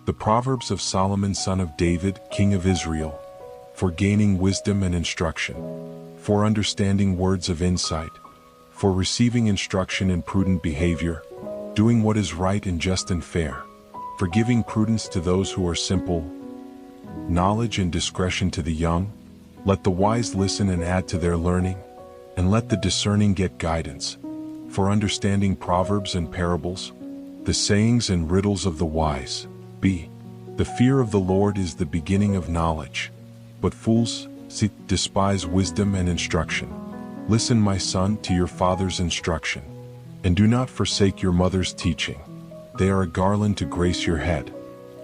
The Proverbs of Solomon son of David, king of Israel, for gaining wisdom and instruction, for understanding words of insight, for receiving instruction in prudent behavior, doing what is right and just and fair, for giving prudence to those who are simple, knowledge and discretion to the young. Let the wise listen and add to their learning, and let the discerning get guidance, for understanding proverbs and parables, the sayings and riddles of the wise. The fear of the Lord is the beginning of knowledge, but fools despise wisdom and instruction. Listen, my son, to your father's instruction, and do not forsake your mother's teaching. They are a garland to grace your head,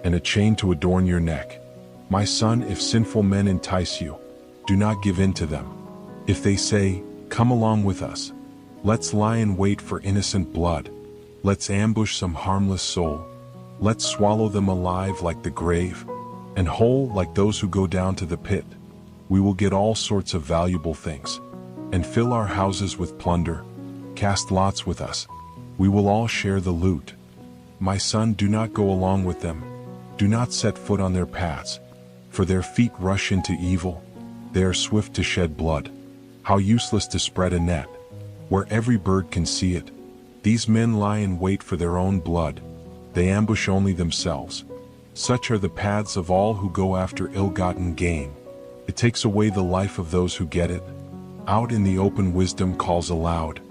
and a chain to adorn your neck. My son, if sinful men entice you, do not give in to them. If they say, "Come along with us, let's lie in wait for innocent blood, let's ambush some harmless soul, let's swallow them alive like the grave, and whole like those who go down to the pit. We will get all sorts of valuable things, and fill our houses with plunder. Cast lots with us, we will all share the loot." My son, do not go along with them. Do not set foot on their paths, for their feet rush into evil. They are swift to shed blood. How useless to spread a net, where every bird can see it. These men lie in wait for their own blood. They ambush only themselves. Such are the paths of all who go after ill-gotten gain. It takes away the life of those who get it. Out in the open wisdom calls aloud.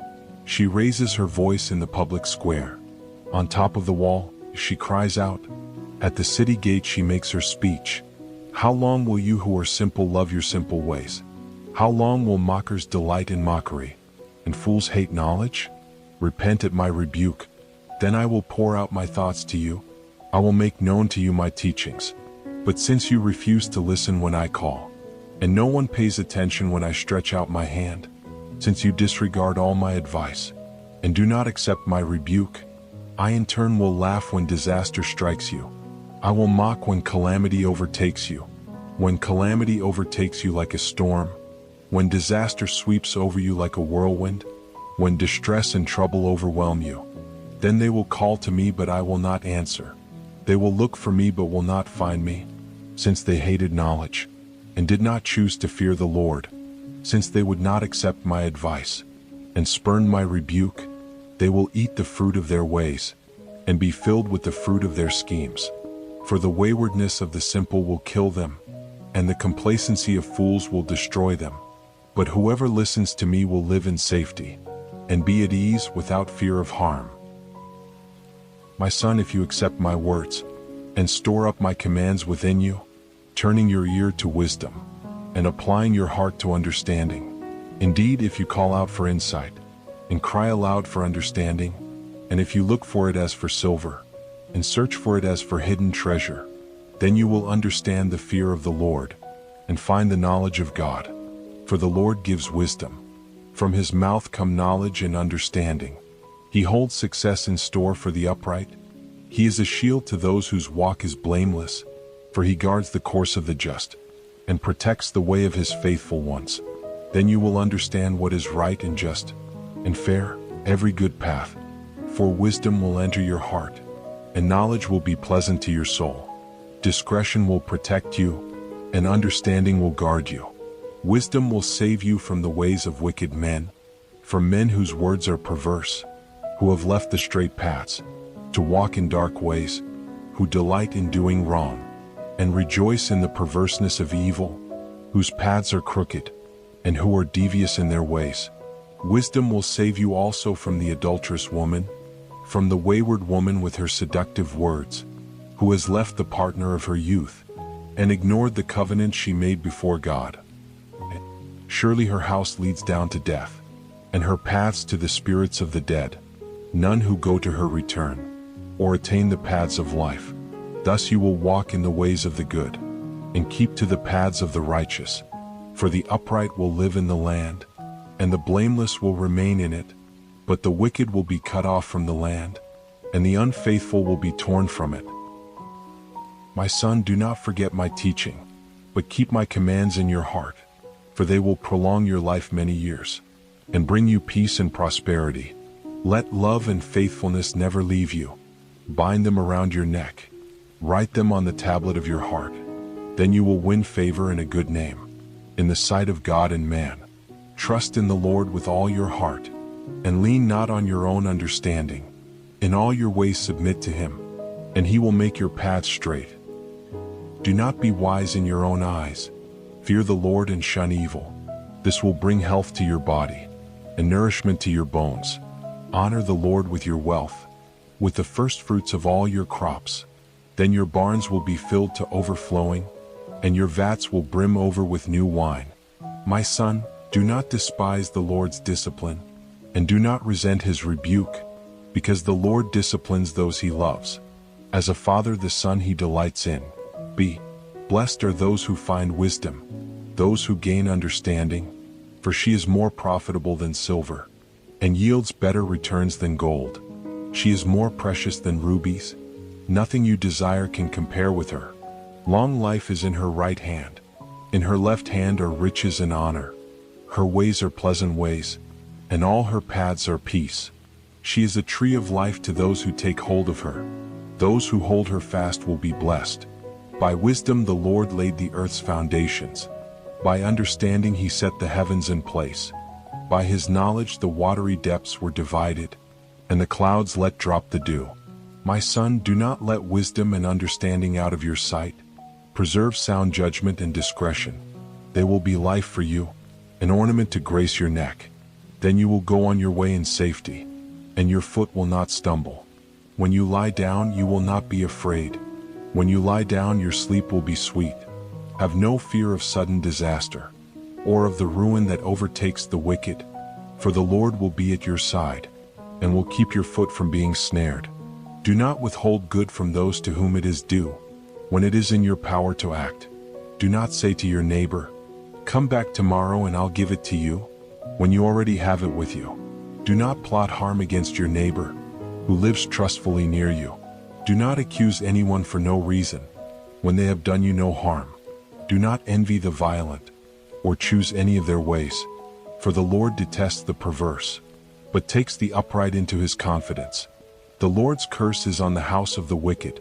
She raises her voice in the public square. On top of the wall, she cries out. At the city gate she makes her speech. How long will you who are simple love your simple ways? How long will mockers delight in mockery, and fools hate knowledge? Repent at my rebuke. Then I will pour out my thoughts to you. I will make known to you my teachings. But since you refuse to listen when I call, and no one pays attention when I stretch out my hand, since you disregard all my advice, and do not accept my rebuke, I in turn will laugh when disaster strikes you. I will mock when calamity overtakes you. When calamity overtakes you like a storm, when disaster sweeps over you like a whirlwind, when distress and trouble overwhelm you, then they will call to me, but I will not answer. They will look for me, but will not find me, since they hated knowledge, and did not choose to fear the Lord, since they would not accept my advice, and spurned my rebuke. They will eat the fruit of their ways, and be filled with the fruit of their schemes. For the waywardness of the simple will kill them, and the complacency of fools will destroy them. But whoever listens to me will live in safety, and be at ease without fear of harm. My son, if you accept my words, and store up my commands within you, turning your ear to wisdom, and applying your heart to understanding. Indeed, if you call out for insight, and cry aloud for understanding, and if you look for it as for silver, and search for it as for hidden treasure, then you will understand the fear of the Lord, and find the knowledge of God. For the Lord gives wisdom. From his mouth come knowledge and understanding. He holds success in store for the upright. He is a shield to those whose walk is blameless, for he guards the course of the just, and protects the way of his faithful ones. Then you will understand what is right and just, and fair, every good path. For wisdom will enter your heart, and knowledge will be pleasant to your soul. Discretion will protect you, and understanding will guard you. Wisdom will save you from the ways of wicked men, from men whose words are perverse, who have left the straight paths, to walk in dark ways, who delight in doing wrong, and rejoice in the perverseness of evil, whose paths are crooked, and who are devious in their ways. Wisdom will save you also from the adulterous woman, from the wayward woman with her seductive words, who has left the partner of her youth, and ignored the covenant she made before God. Surely her house leads down to death, and her paths to the spirits of the dead. None who go to her return, or attain the paths of life. Thus you will walk in the ways of the good, and keep to the paths of the righteous. For the upright will live in the land, and the blameless will remain in it. But the wicked will be cut off from the land, and the unfaithful will be torn from it. My son, do not forget my teaching, but keep my commands in your heart, for they will prolong your life many years, and bring you peace and prosperity. Let love and faithfulness never leave you. Bind them around your neck. Write them on the tablet of your heart. Then you will win favor and a good name in the sight of God and man. Trust in the Lord with all your heart, and lean not on your own understanding. In all your ways submit to him, and he will make your paths straight. Do not be wise in your own eyes. Fear the Lord and shun evil. This will bring health to your body, and nourishment to your bones. Honor the Lord with your wealth, with the first fruits of all your crops. Then your barns will be filled to overflowing, and your vats will brim over with new wine. My son, do not despise the Lord's discipline, and do not resent his rebuke, because the Lord disciplines those he loves. As a father the son he delights in. Blessed are those who find wisdom, those who gain understanding, for she is more profitable than silver, and yields better returns than gold. She is more precious than rubies. Nothing you desire can compare with her. Long life is in her right hand. In her left hand are riches and honor. Her ways are pleasant ways, and all her paths are peace. She is a tree of life to those who take hold of her. Those who hold her fast will be blessed. By wisdom the Lord laid the earth's foundations. By understanding he set the heavens in place. By his knowledge the watery depths were divided, and the clouds let drop the dew. My son, do not let wisdom and understanding out of your sight. Preserve sound judgment and discretion. They will be life for you, an ornament to grace your neck. Then you will go on your way in safety, and your foot will not stumble. When you lie down, you will not be afraid. When you lie down, your sleep will be sweet. Have no fear of sudden disaster, or of the ruin that overtakes the wicked, for the Lord will be at your side, and will keep your foot from being snared. Do not withhold good from those to whom it is due, when it is in your power to act. Do not say to your neighbor, "Come back tomorrow and I'll give it to you," when you already have it with you. Do not plot harm against your neighbor, who lives trustfully near you. Do not accuse anyone for no reason, when they have done you no harm. Do not envy the violent, or choose any of their ways, for the Lord detests the perverse, but takes the upright into his confidence. The Lord's curse is on the house of the wicked,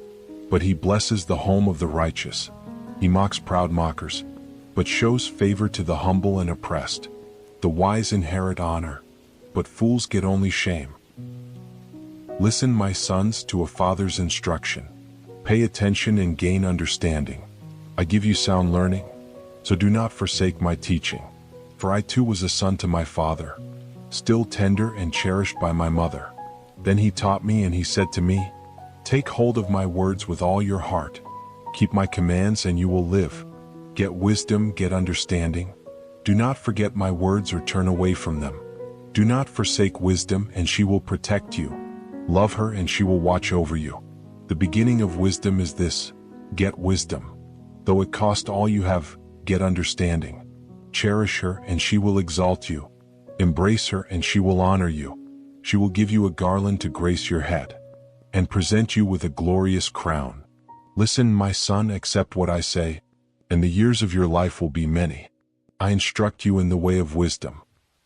but he blesses the home of the righteous. He mocks proud mockers, but shows favor to the humble and oppressed. The wise inherit honor, but fools get only shame. Listen, my sons, to a father's instruction. Pay attention and gain understanding. I give you sound learning, so do not forsake my teaching. For I too was a son to my father, still tender and cherished by my mother. Then he taught me, and he said to me, "Take hold of my words with all your heart. Keep my commands and you will live. Get wisdom, get understanding. Do not forget my words or turn away from them. Do not forsake wisdom, and she will protect you. Love her, and she will watch over you. The beginning of wisdom is this: get wisdom. Though it cost all you have, get understanding. Cherish her, and she will exalt you. Embrace her, and she will honor you. She will give you a garland to grace your head, and present you with a glorious crown. Listen, my son, accept what I say, and the years of your life will be many. I instruct you in the way of wisdom,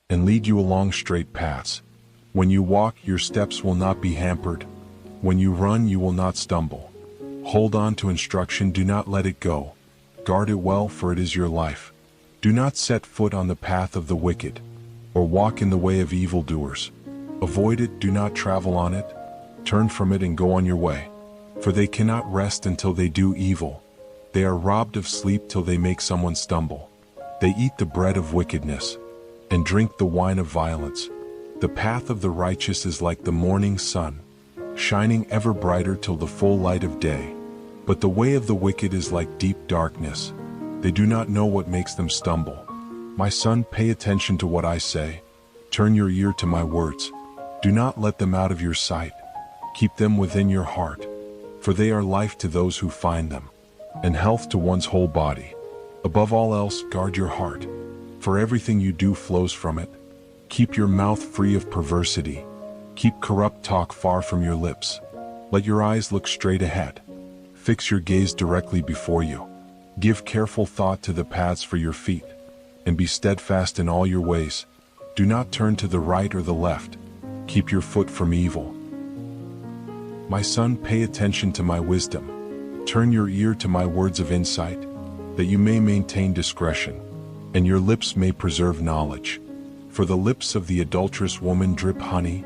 and lead you along straight paths. When you walk, your steps will not be hampered. When you run, you will not stumble. Hold on to instruction, do not let it go. Guard it well, for it is your life. Do not set foot on the path of the wicked, or walk in the way of evildoers. Avoid it, do not travel on it. Turn from it and go on your way. For they cannot rest until they do evil. They are robbed of sleep till they make someone stumble. They eat the bread of wickedness, and drink the wine of violence. The path of the righteous is like the morning sun, shining ever brighter till the full light of day. But the way of the wicked is like deep darkness. They do not know what makes them stumble. My son, pay attention to what I say. Turn your ear to my words. Do not let them out of your sight. Keep them within your heart, for they are life to those who find them, and health to one's whole body. Above all else, guard your heart, for everything you do flows from it. Keep your mouth free of perversity. Keep corrupt talk far from your lips. Let your eyes look straight ahead. Fix your gaze directly before you. Give careful thought to the paths for your feet, and be steadfast in all your ways. Do not turn to the right or the left. Keep your foot from evil. My son, pay attention to my wisdom. Turn your ear to my words of insight, that you may maintain discretion, and your lips may preserve knowledge. For the lips of the adulterous woman drip honey,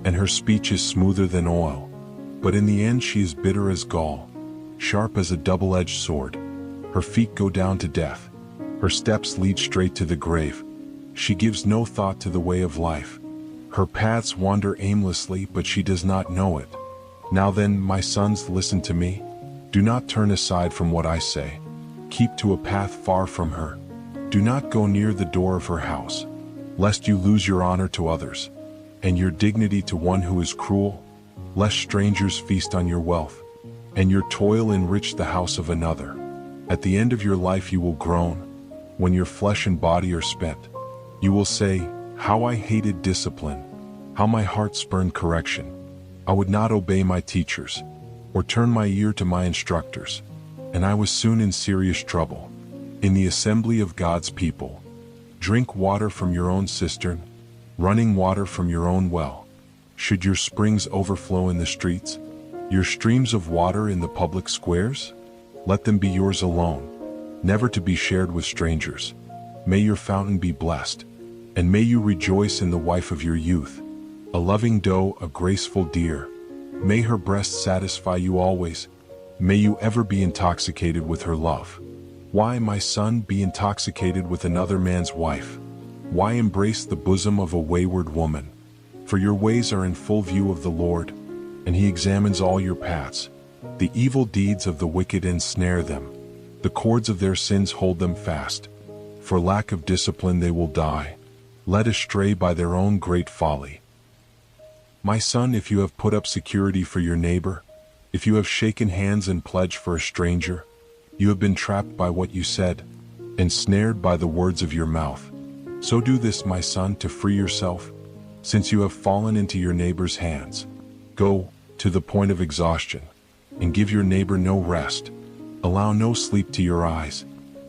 and her speech is smoother than oil. But in the end she is bitter as gall, sharp as a double-edged sword. Her feet go down to death. Her steps lead straight to the grave. She gives no thought to the way of life. Her paths wander aimlessly, but she does not know it. Now then, my sons, listen to me. Do not turn aside from what I say. Keep to a path far from her. Do not go near the door of her house, lest you lose your honor to others, and your dignity to one who is cruel, lest strangers feast on your wealth, and your toil enrich the house of another. At the end of your life you will groan, when your flesh and body are spent. You will say, how I hated discipline, how my heart spurned correction. I would not obey my teachers, or turn my ear to my instructors, and I was soon in serious trouble. In the assembly of God's people, drink water from your own cistern, running water from your own well. Should your springs overflow in the streets, your streams of water in the public squares? Let them be yours alone, never to be shared with strangers. May your fountain be blessed, and may you rejoice in the wife of your youth, a loving doe, a graceful deer. May her breast satisfy you always. May you ever be intoxicated with her love. Why, my son, be intoxicated with another man's wife? Why embrace the bosom of a wayward woman? For your ways are in full view of the Lord, and he examines all your paths. The evil deeds of the wicked ensnare them. The cords of their sins hold them fast. For lack of discipline they will die, led astray by their own great folly. My son, if you have put up security for your neighbor, if you have shaken hands and pledged for a stranger, you have been trapped by what you said, ensnared by the words of your mouth. So do this, my son, to free yourself, since you have fallen into your neighbor's hands. Go to the point of exhaustion, and give your neighbor no rest. Allow no sleep to your eyes,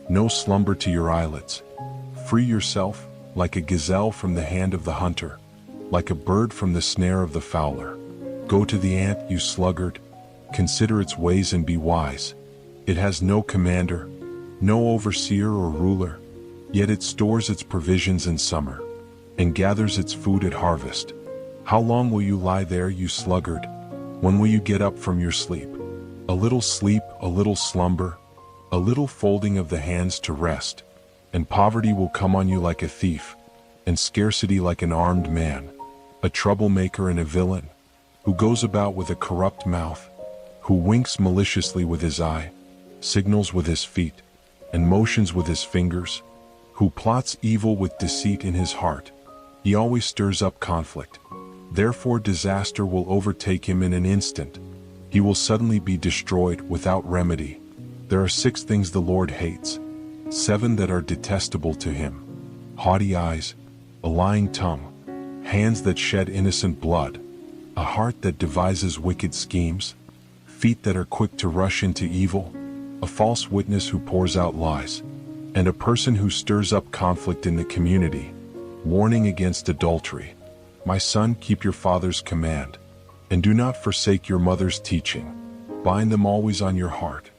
no slumber to your eyelids. Free yourself, like a gazelle from the hand of the hunter, like a bird from the snare of the fowler. Go to the ant, you sluggard, consider its ways and be wise. It has no commander, no overseer or ruler, yet it stores its provisions in summer, and gathers its food at harvest. How long will you lie there, you sluggard? When will you get up from your sleep? A little sleep, a little slumber, a little folding of the hands to rest, and poverty will come on you like a thief, and scarcity like an armed man, a troublemaker and a villain, who goes about with a corrupt mouth, who winks maliciously with his eye, signals with his feet, and motions with his fingers, who plots evil with deceit in his heart. He always stirs up conflict. Therefore disaster will overtake him in an instant. He will suddenly be destroyed without remedy. There are 6 things the Lord hates, 7 that are detestable to him: haughty eyes, a lying tongue, hands that shed innocent blood, a heart that devises wicked schemes, feet that are quick to rush into evil, a false witness who pours out lies, and a person who stirs up conflict in the community. Warning against adultery. My son, keep your father's command, and do not forsake your mother's teaching. Bind them always on your heart.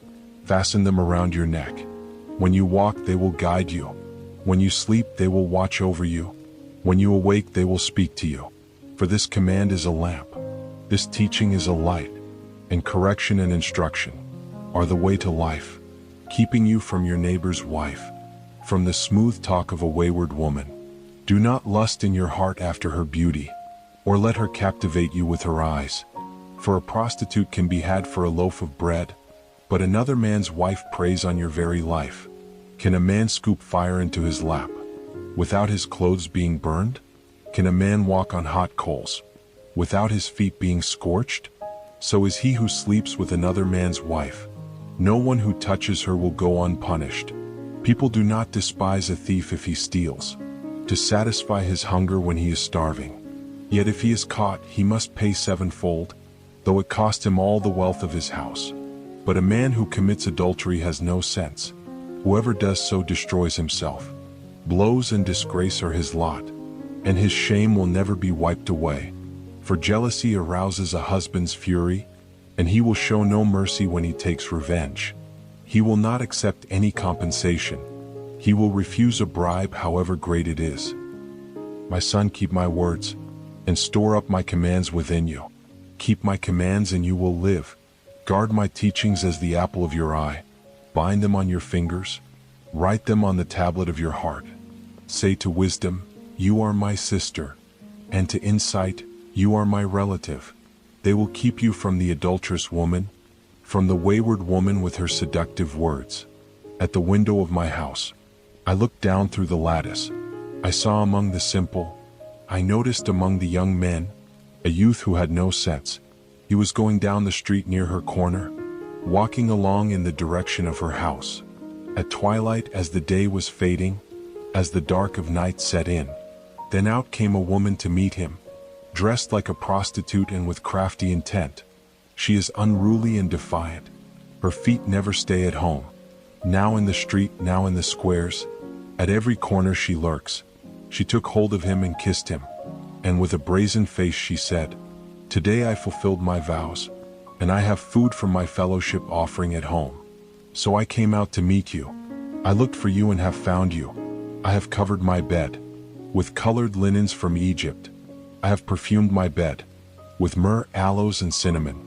Fasten them around your neck. When you walk, they will guide you. When you sleep, they will watch over you. When you awake, they will speak to you. For this command is a lamp. This teaching is a light, and correction and instruction are the way to life, keeping you from your neighbor's wife, from the smooth talk of a wayward woman. Do not lust in your heart after her beauty, or let her captivate you with her eyes. For a prostitute can be had for a loaf of bread, but another man's wife preys on your very life. Can a man scoop fire into his lap without his clothes being burned? Can a man walk on hot coals without his feet being scorched? So is he who sleeps with another man's wife. No one who touches her will go unpunished. People do not despise a thief if he steals, to satisfy his hunger when he is starving. Yet if he is caught, he must pay 7-fold, though it cost him all the wealth of his house. But a man who commits adultery has no sense. Whoever does so destroys himself. Blows and disgrace are his lot, and his shame will never be wiped away. For jealousy arouses a husband's fury, and he will show no mercy when he takes revenge. He will not accept any compensation. He will refuse a bribe, however great it is. My son, keep my words, and store up my commands within you. Keep my commands and you will live. Guard my teachings as the apple of your eye. Bind them on your fingers. Write them on the tablet of your heart. Say to wisdom, you are my sister, and to insight, you are my relative. They will keep you from the adulterous woman, from the wayward woman with her seductive words. At the window of my house, I looked down through the lattice. I saw among the simple, I noticed among the young men, a youth who had no sense. He was going down the street near her corner, walking along in the direction of her house. At twilight, as the day was fading, as the dark of night set in, then out came a woman to meet him, dressed like a prostitute and with crafty intent. She is unruly and defiant. Her feet never stay at home. Now in the street, now in the squares, at every corner she lurks. She took hold of him and kissed him, and with a brazen face she said, today I fulfilled my vows, and I have food from my fellowship offering at home. So I came out to meet you. I looked for you and have found you. I have covered my bed with colored linens from Egypt. I have perfumed my bed with myrrh, aloes, and cinnamon.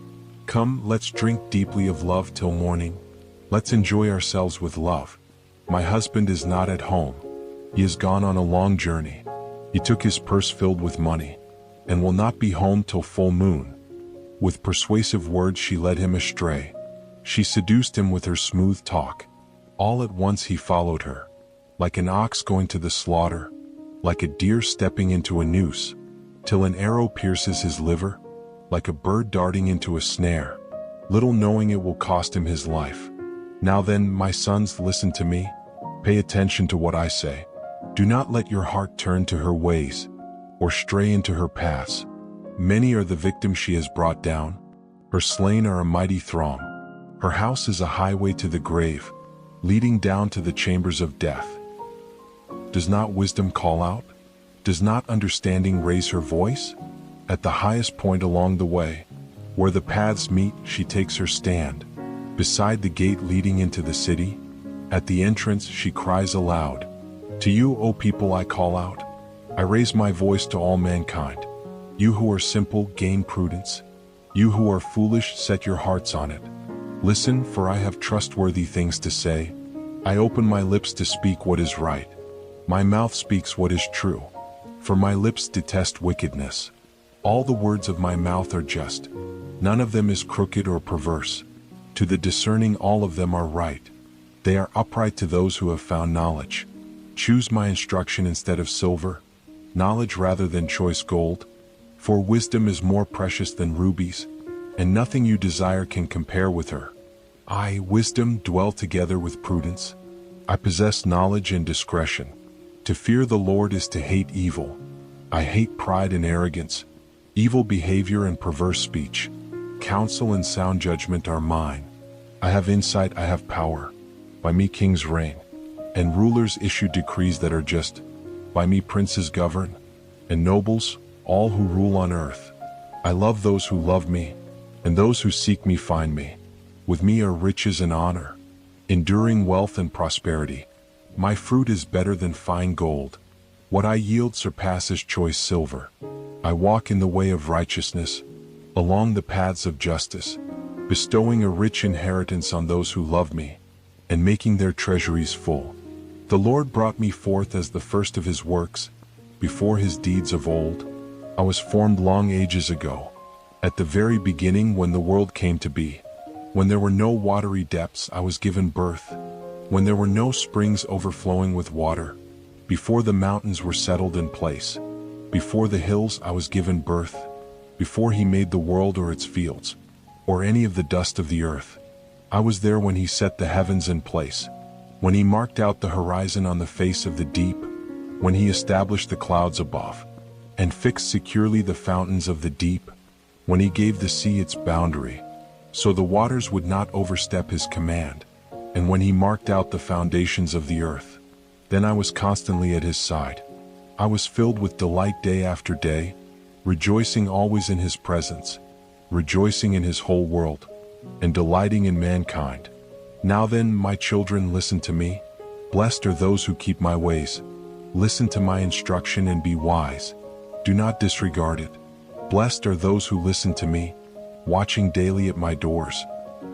Come, let's drink deeply of love till morning. Let's enjoy ourselves with love. My husband is not at home. He has gone on a long journey. He took his purse filled with money, and will not be home till full moon. With persuasive words she led him astray. She seduced him with her smooth talk. All at once he followed her, like an ox going to the slaughter, like a deer stepping into a noose, till an arrow pierces his liver, like a bird darting into a snare, little knowing it will cost him his life. Now then, my sons, listen to me. Pay attention to what I say. Do not let your heart turn to her ways, or stray into her paths. Many are the victims she has brought down. Her slain are a mighty throng. Her house is a highway to the grave, leading down to the chambers of death. Does not wisdom call out? Does not understanding raise her voice? At the highest point along the way, where the paths meet, she takes her stand. Beside the gate leading into the city, at the entrance she cries aloud. To you, O people, I call out. I raise my voice to all mankind. You who are simple, gain prudence. You who are foolish, set your hearts on it. Listen, for I have trustworthy things to say. I open my lips to speak what is right. My mouth speaks what is true. For my lips detest wickedness. All the words of my mouth are just. None of them is crooked or perverse. To the discerning all of them are right. They are upright to those who have found knowledge. Choose my instruction instead of silver, knowledge rather than choice gold. For wisdom is more precious than rubies, and nothing you desire can compare with her. I, wisdom, dwell together with prudence. I possess knowledge and discretion. To fear the Lord is to hate evil. I hate pride and arrogance, evil behavior and perverse speech. Counsel and sound judgment are mine. I have insight, I have power. By me kings reign, and rulers issue decrees that are just. By me princes govern, and nobles, all who rule on earth. I love those who love me, and those who seek me find me. With me are riches and honor, enduring wealth and prosperity. My fruit is better than fine gold. What I yield surpasses choice silver. I walk in the way of righteousness, along the paths of justice, bestowing a rich inheritance on those who love me, and making their treasuries full. The Lord brought me forth as the first of his works, before his deeds of old. I was formed long ages ago, at the very beginning when the world came to be. When there were no watery depths, I was given birth. When there were no springs overflowing with water, before the mountains were settled in place, before the hills I was given birth, before he made the world or its fields, or any of the dust of the earth. I was there when he set the heavens in place, when he marked out the horizon on the face of the deep, when he established the clouds above, and fixed securely the fountains of the deep, when he gave the sea its boundary, so the waters would not overstep his command, and when he marked out the foundations of the earth. Then I was constantly at his side. I was filled with delight day after day, rejoicing always in his presence. rejoicing in his whole world, and delighting in mankind. Now then, my children, listen to me. Blessed are those who keep my ways. Listen to my instruction and be wise. Do not disregard it. Blessed are those who listen to me, watching daily at my doors,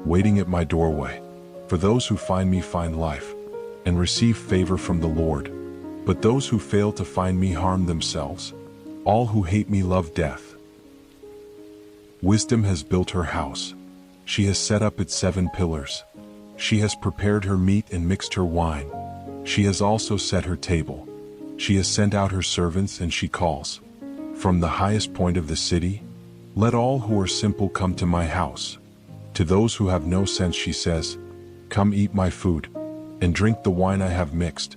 waiting at my doorway. For those who find me find life, and receive favor from the Lord. But those who fail to find me harm themselves. All who hate me love death. Wisdom has built her house. She has set up its 7 pillars. She has prepared her meat and mixed her wine. She has also set her table. She has sent out her servants, and she calls. From the highest point of the city, let all who are simple come to my house. To those who have no sense she says, come eat my food, and drink the wine I have mixed.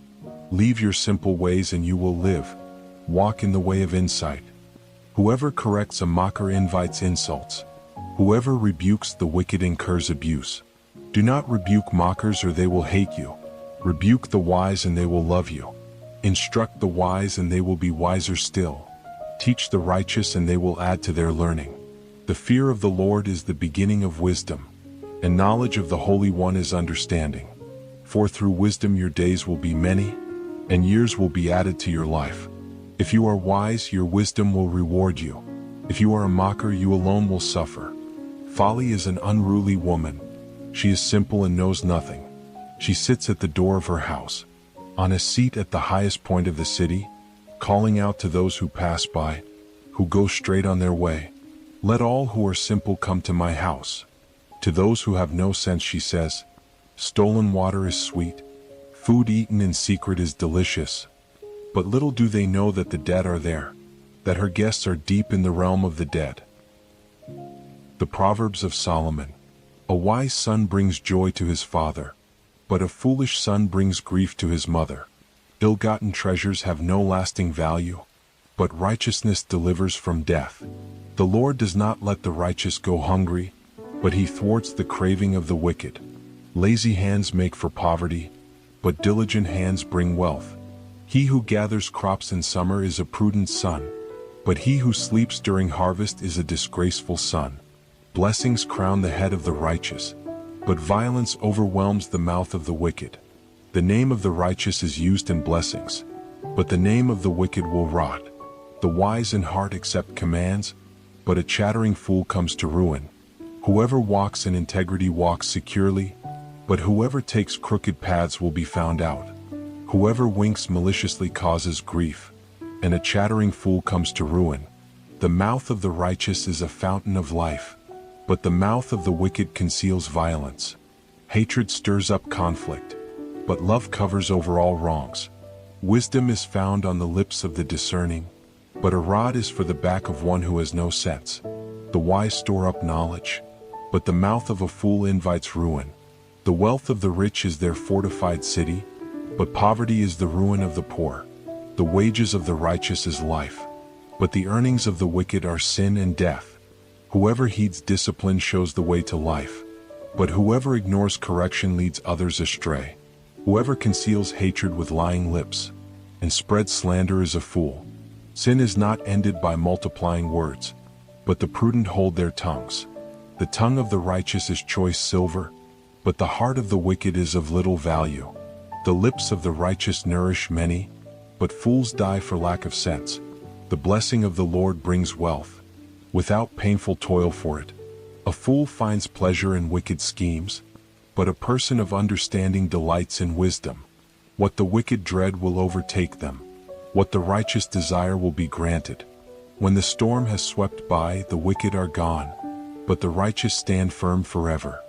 Leave your simple ways and you will live. Walk in the way of insight. Whoever corrects a mocker invites insults. Whoever rebukes the wicked incurs abuse. Do not rebuke mockers or they will hate you. Rebuke the wise and they will love you. Instruct the wise and they will be wiser still. Teach the righteous and they will add to their learning. The fear of the Lord is the beginning of wisdom, and knowledge of the Holy One is understanding. For through wisdom your days will be many, and years will be added to your life. If you are wise, your wisdom will reward you. If you are a mocker, you alone will suffer. Folly is an unruly woman. She is simple and knows nothing. She sits at the door of her house, on a seat at the highest point of the city, calling out to those who pass by, who go straight on their way. Let all who are simple come to my house. To those who have no sense she says, stolen water is sweet, food eaten in secret is delicious. But little do they know that the dead are there, that her guests are deep in the realm of the dead. The Proverbs of Solomon. A wise son brings joy to his father, but a foolish son brings grief to his mother. Ill-gotten treasures have no lasting value, but righteousness delivers from death. The Lord does not let the righteous go hungry, but he thwarts the craving of the wicked. Lazy hands make for poverty, but diligent hands bring wealth. He who gathers crops in summer is a prudent son, but he who sleeps during harvest is a disgraceful son. Blessings crown the head of the righteous, but violence overwhelms the mouth of the wicked. The name of the righteous is used in blessings, but the name of the wicked will rot. The wise in heart accept commands, but a chattering fool comes to ruin. Whoever walks in integrity walks securely, but whoever takes crooked paths will be found out. Whoever winks maliciously causes grief, and a chattering fool comes to ruin. The mouth of the righteous is a fountain of life, but the mouth of the wicked conceals violence. Hatred stirs up conflict, but love covers over all wrongs. Wisdom is found on the lips of the discerning, but a rod is for the back of one who has no sense. The wise store up knowledge, but the mouth of a fool invites ruin. The wealth of the rich is their fortified city, but poverty is the ruin of the poor. The wages of the righteous is life, but the earnings of the wicked are sin and death. Whoever heeds discipline shows the way to life, but whoever ignores correction leads others astray. Whoever conceals hatred with lying lips and spreads slander is a fool. Sin is not ended by multiplying words, but the prudent hold their tongues. The tongue of the righteous is choice silver, but the heart of the wicked is of little value. The lips of the righteous nourish many, but fools die for lack of sense. The blessing of the Lord brings wealth, without painful toil for it. A fool finds pleasure in wicked schemes, but a person of understanding delights in wisdom. What the wicked dread will overtake them. What the righteous desire will be granted. When the storm has swept by, the wicked are gone, but the righteous stand firm forever.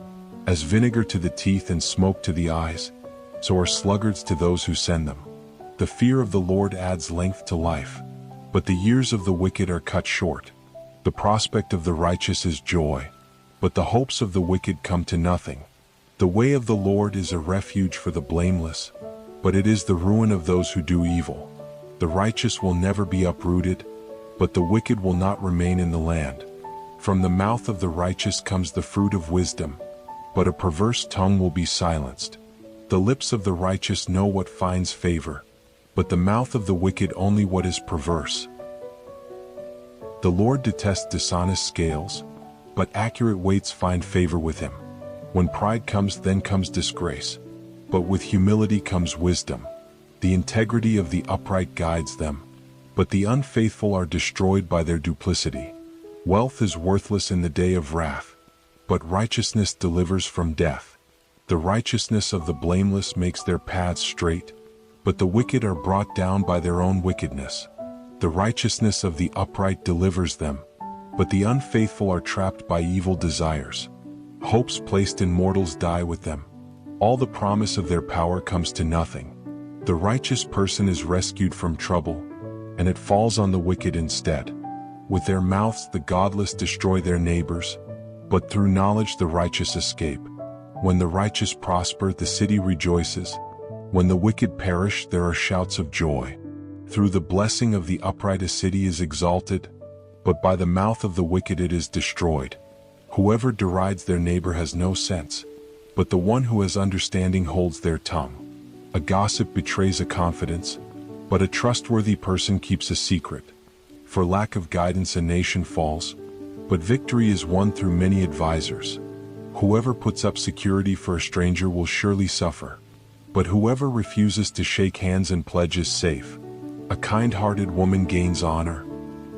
As vinegar to the teeth and smoke to the eyes, so are sluggards to those who send them. The fear of the Lord adds length to life, but the years of the wicked are cut short. The prospect of the righteous is joy, but the hopes of the wicked come to nothing. The way of the Lord is a refuge for the blameless, but it is the ruin of those who do evil. The righteous will never be uprooted, but the wicked will not remain in the land. From the mouth of the righteous comes the fruit of wisdom, but a perverse tongue will be silenced. The lips of the righteous know what finds favor, but the mouth of the wicked only what is perverse. The Lord detests dishonest scales, but accurate weights find favor with him. When pride comes, then comes disgrace. But with humility comes wisdom. The integrity of the upright guides them, but the unfaithful are destroyed by their duplicity. Wealth is worthless in the day of wrath, but righteousness delivers from death. The righteousness of the blameless makes their paths straight, but the wicked are brought down by their own wickedness. The righteousness of the upright delivers them, but the unfaithful are trapped by evil desires. Hopes placed in mortals die with them. All the promise of their power comes to nothing. The righteous person is rescued from trouble, and it falls on the wicked instead. With their mouths the godless destroy their neighbors, but through knowledge the righteous escape. When the righteous prosper, the city rejoices. When the wicked perish, there are shouts of joy. Through the blessing of the upright a city is exalted, but by the mouth of the wicked it is destroyed. Whoever derides their neighbor has no sense, but the one who has understanding holds their tongue. A gossip betrays a confidence, but a trustworthy person keeps a secret. For lack of guidance a nation falls, but victory is won through many advisers. Whoever puts up security for a stranger will surely suffer, but whoever refuses to shake hands and pledge is safe. A kind-hearted woman gains honor,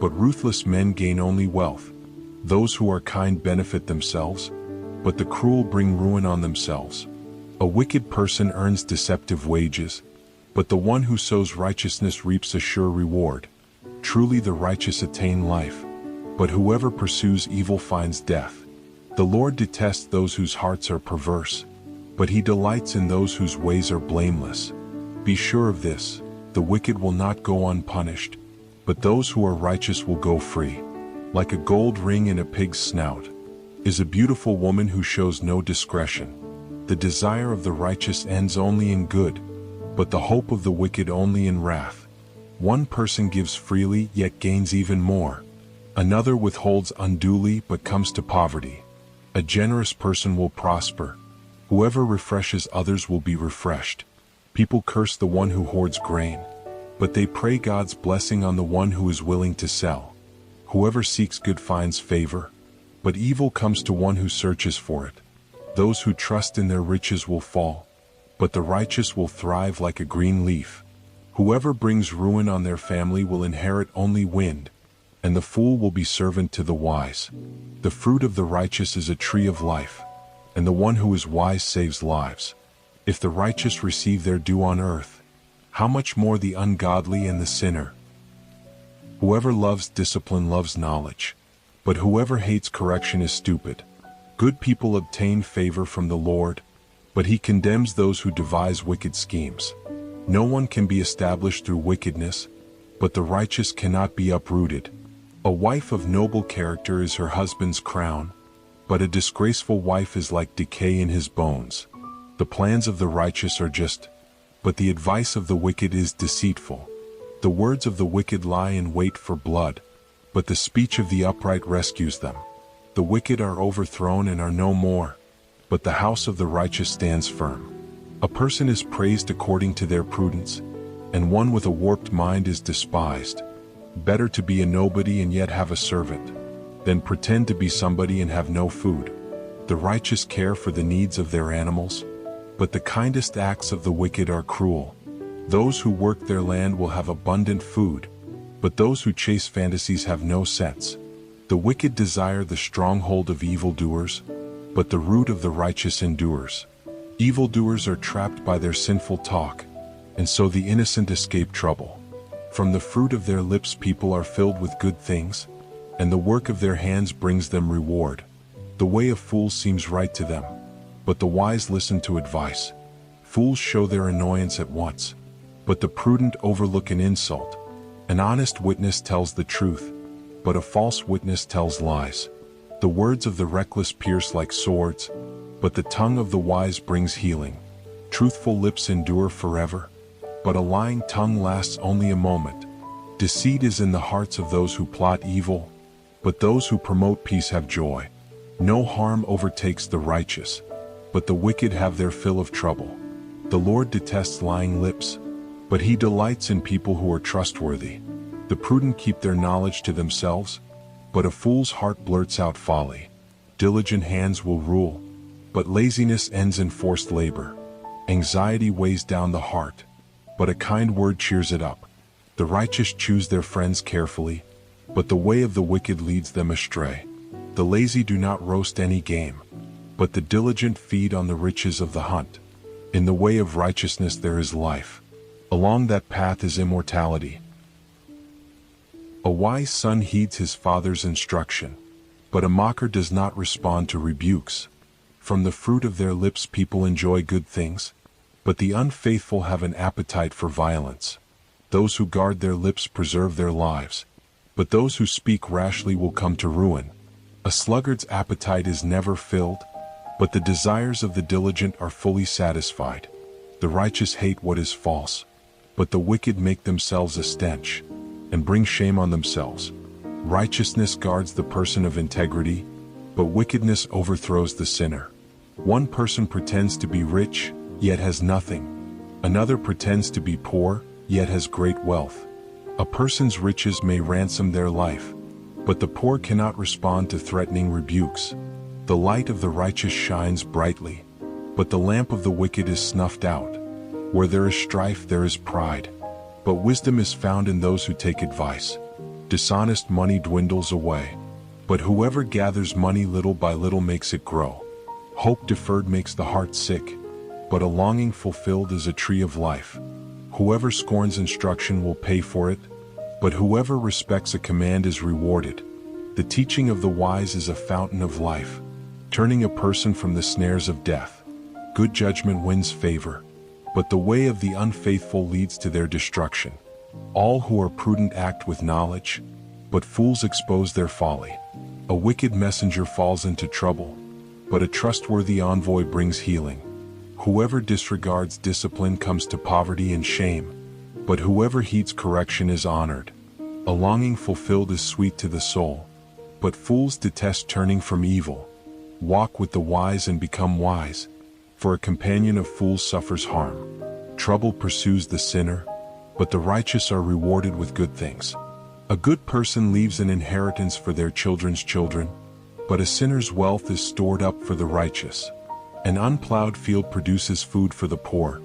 but ruthless men gain only wealth. Those who are kind benefit themselves, but the cruel bring ruin on themselves. A wicked person earns deceptive wages, but the one who sows righteousness reaps a sure reward. Truly the righteous attain life, but whoever pursues evil finds death. The Lord detests those whose hearts are perverse, but he delights in those whose ways are blameless. Be sure of this, the wicked will not go unpunished, but those who are righteous will go free. Like a gold ring in a pig's snout is a beautiful woman who shows no discretion. The desire of the righteous ends only in good, but the hope of the wicked only in wrath. One person gives freely yet gains even more. Another withholds unduly but comes to poverty. A generous person will prosper. Whoever refreshes others will be refreshed. People curse the one who hoards grain, but they pray God's blessing on the one who is willing to sell. Whoever seeks good finds favor, but evil comes to one who searches for it. Those who trust in their riches will fall, but the righteous will thrive like a green leaf. Whoever brings ruin on their family will inherit only wind, and the fool will be servant to the wise. The fruit of the righteous is a tree of life, and the one who is wise saves lives. If the righteous receive their due on earth, how much more the ungodly and the sinner? Whoever loves discipline loves knowledge, but whoever hates correction is stupid. Good people obtain favor from the Lord, but he condemns those who devise wicked schemes. No one can be established through wickedness, but the righteous cannot be uprooted. A wife of noble character is her husband's crown, but a disgraceful wife is like decay in his bones. The plans of the righteous are just, but the advice of the wicked is deceitful. The words of the wicked lie in wait for blood, but the speech of the upright rescues them. The wicked are overthrown and are no more, but the house of the righteous stands firm. A person is praised according to their prudence, and one with a warped mind is despised. Better to be a nobody and yet have a servant, than pretend to be somebody and have no food. The righteous care for the needs of their animals, but the kindest acts of the wicked are cruel. Those who work their land will have abundant food, but those who chase fantasies have no sense. The wicked desire the stronghold of evildoers, but the root of the righteous endures. Evildoers are trapped by their sinful talk, and so the innocent escape trouble. From the fruit of their lips people are filled with good things, and the work of their hands brings them reward. The way of fools seems right to them, but the wise listen to advice. Fools show their annoyance at once, but the prudent overlook an insult. An honest witness tells the truth, but a false witness tells lies. The words of the reckless pierce like swords, but the tongue of the wise brings healing. Truthful lips endure forever, but a lying tongue lasts only a moment. Deceit is in the hearts of those who plot evil, but those who promote peace have joy. No harm overtakes the righteous, but the wicked have their fill of trouble. The Lord detests lying lips, but he delights in people who are trustworthy. The prudent keep their knowledge to themselves, but a fool's heart blurts out folly. Diligent hands will rule, but laziness ends in forced labor. Anxiety weighs down the heart, but a kind word cheers it up. The righteous choose their friends carefully, but the way of the wicked leads them astray. The lazy do not roast any game, but the diligent feed on the riches of the hunt. In the way of righteousness there is life. Along that path is immortality. A wise son heeds his father's instruction, but a mocker does not respond to rebukes. From the fruit of their lips people enjoy good things, but the unfaithful have an appetite for violence. Those who guard their lips preserve their lives, but those who speak rashly will come to ruin. A sluggard's appetite is never filled, but the desires of the diligent are fully satisfied. The righteous hate what is false, but the wicked make themselves a stench, and bring shame on themselves. Righteousness guards the person of integrity, but wickedness overthrows the sinner. One person pretends to be rich, yet has nothing. Another pretends to be poor, yet has great wealth. A person's riches may ransom their life, but the poor cannot respond to threatening rebukes. The light of the righteous shines brightly, but the lamp of the wicked is snuffed out. Where there is strife there is pride, but wisdom is found in those who take advice. Dishonest money dwindles away, but whoever gathers money little by little makes it grow. Hope deferred makes the heart sick, but a longing fulfilled is a tree of life. Whoever scorns instruction will pay for it, but whoever respects a command is rewarded. The teaching of the wise is a fountain of life, turning a person from the snares of death. Good judgment wins favor, but the way of the unfaithful leads to their destruction. All who are prudent act with knowledge, but fools expose their folly. A wicked messenger falls into trouble, but a trustworthy envoy brings healing. Whoever disregards discipline comes to poverty and shame, but whoever heeds correction is honored. A longing fulfilled is sweet to the soul, but fools detest turning from evil. Walk with the wise and become wise, for a companion of fools suffers harm. Trouble pursues the sinner, but the righteous are rewarded with good things. A good person leaves an inheritance for their children's children, but a sinner's wealth is stored up for the righteous. An unplowed field produces food for the poor,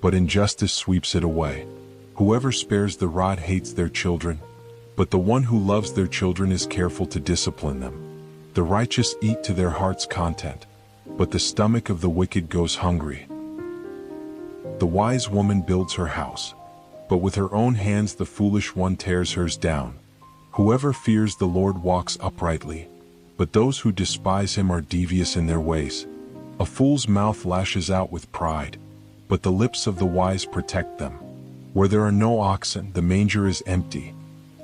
but injustice sweeps it away. Whoever spares the rod hates their children, but the one who loves their children is careful to discipline them. The righteous eat to their heart's content, but the stomach of the wicked goes hungry. The wise woman builds her house, but with her own hands the foolish one tears hers down. Whoever fears the Lord walks uprightly, but those who despise him are devious in their ways. A fool's mouth lashes out with pride, but the lips of the wise protect them. Where there are no oxen, the manger is empty,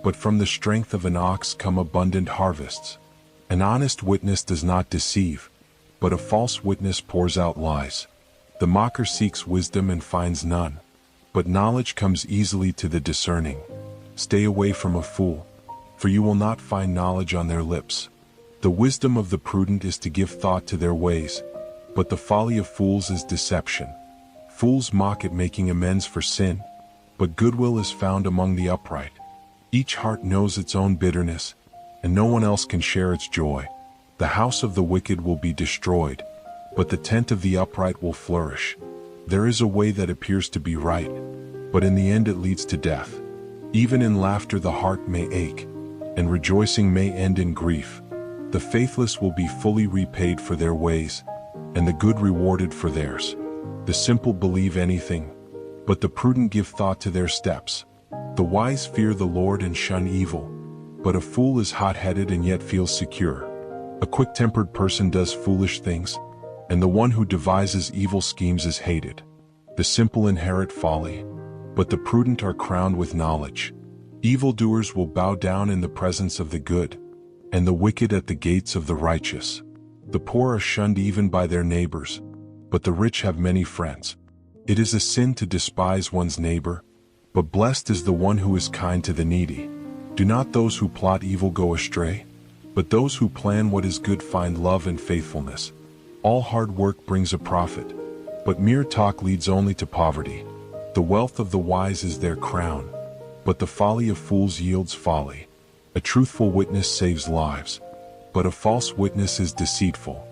but from the strength of an ox come abundant harvests. An honest witness does not deceive, but a false witness pours out lies. The mocker seeks wisdom and finds none, but knowledge comes easily to the discerning. Stay away from a fool, for you will not find knowledge on their lips. The wisdom of the prudent is to give thought to their ways, but the folly of fools is deception. Fools mock at making amends for sin, but goodwill is found among the upright. Each heart knows its own bitterness, and no one else can share its joy. The house of the wicked will be destroyed, but the tent of the upright will flourish. There is a way that appears to be right, but in the end it leads to death. Even in laughter the heart may ache, and rejoicing may end in grief. The faithless will be fully repaid for their ways, and the good rewarded for theirs. The simple believe anything, but the prudent give thought to their steps. The wise fear the Lord and shun evil, but a fool is hot-headed and yet feels secure. A quick-tempered person does foolish things, and the one who devises evil schemes is hated. The simple inherit folly, but the prudent are crowned with knowledge. Evildoers will bow down in the presence of the good, and the wicked at the gates of the righteous. The poor are shunned even by their neighbors, but the rich have many friends. It is a sin to despise one's neighbor, but blessed is the one who is kind to the needy. Do not those who plot evil go astray, but those who plan what is good find love and faithfulness. All hard work brings a profit, but mere talk leads only to poverty. The wealth of the wise is their crown, but the folly of fools yields folly. A truthful witness saves lives, but a false witness is deceitful.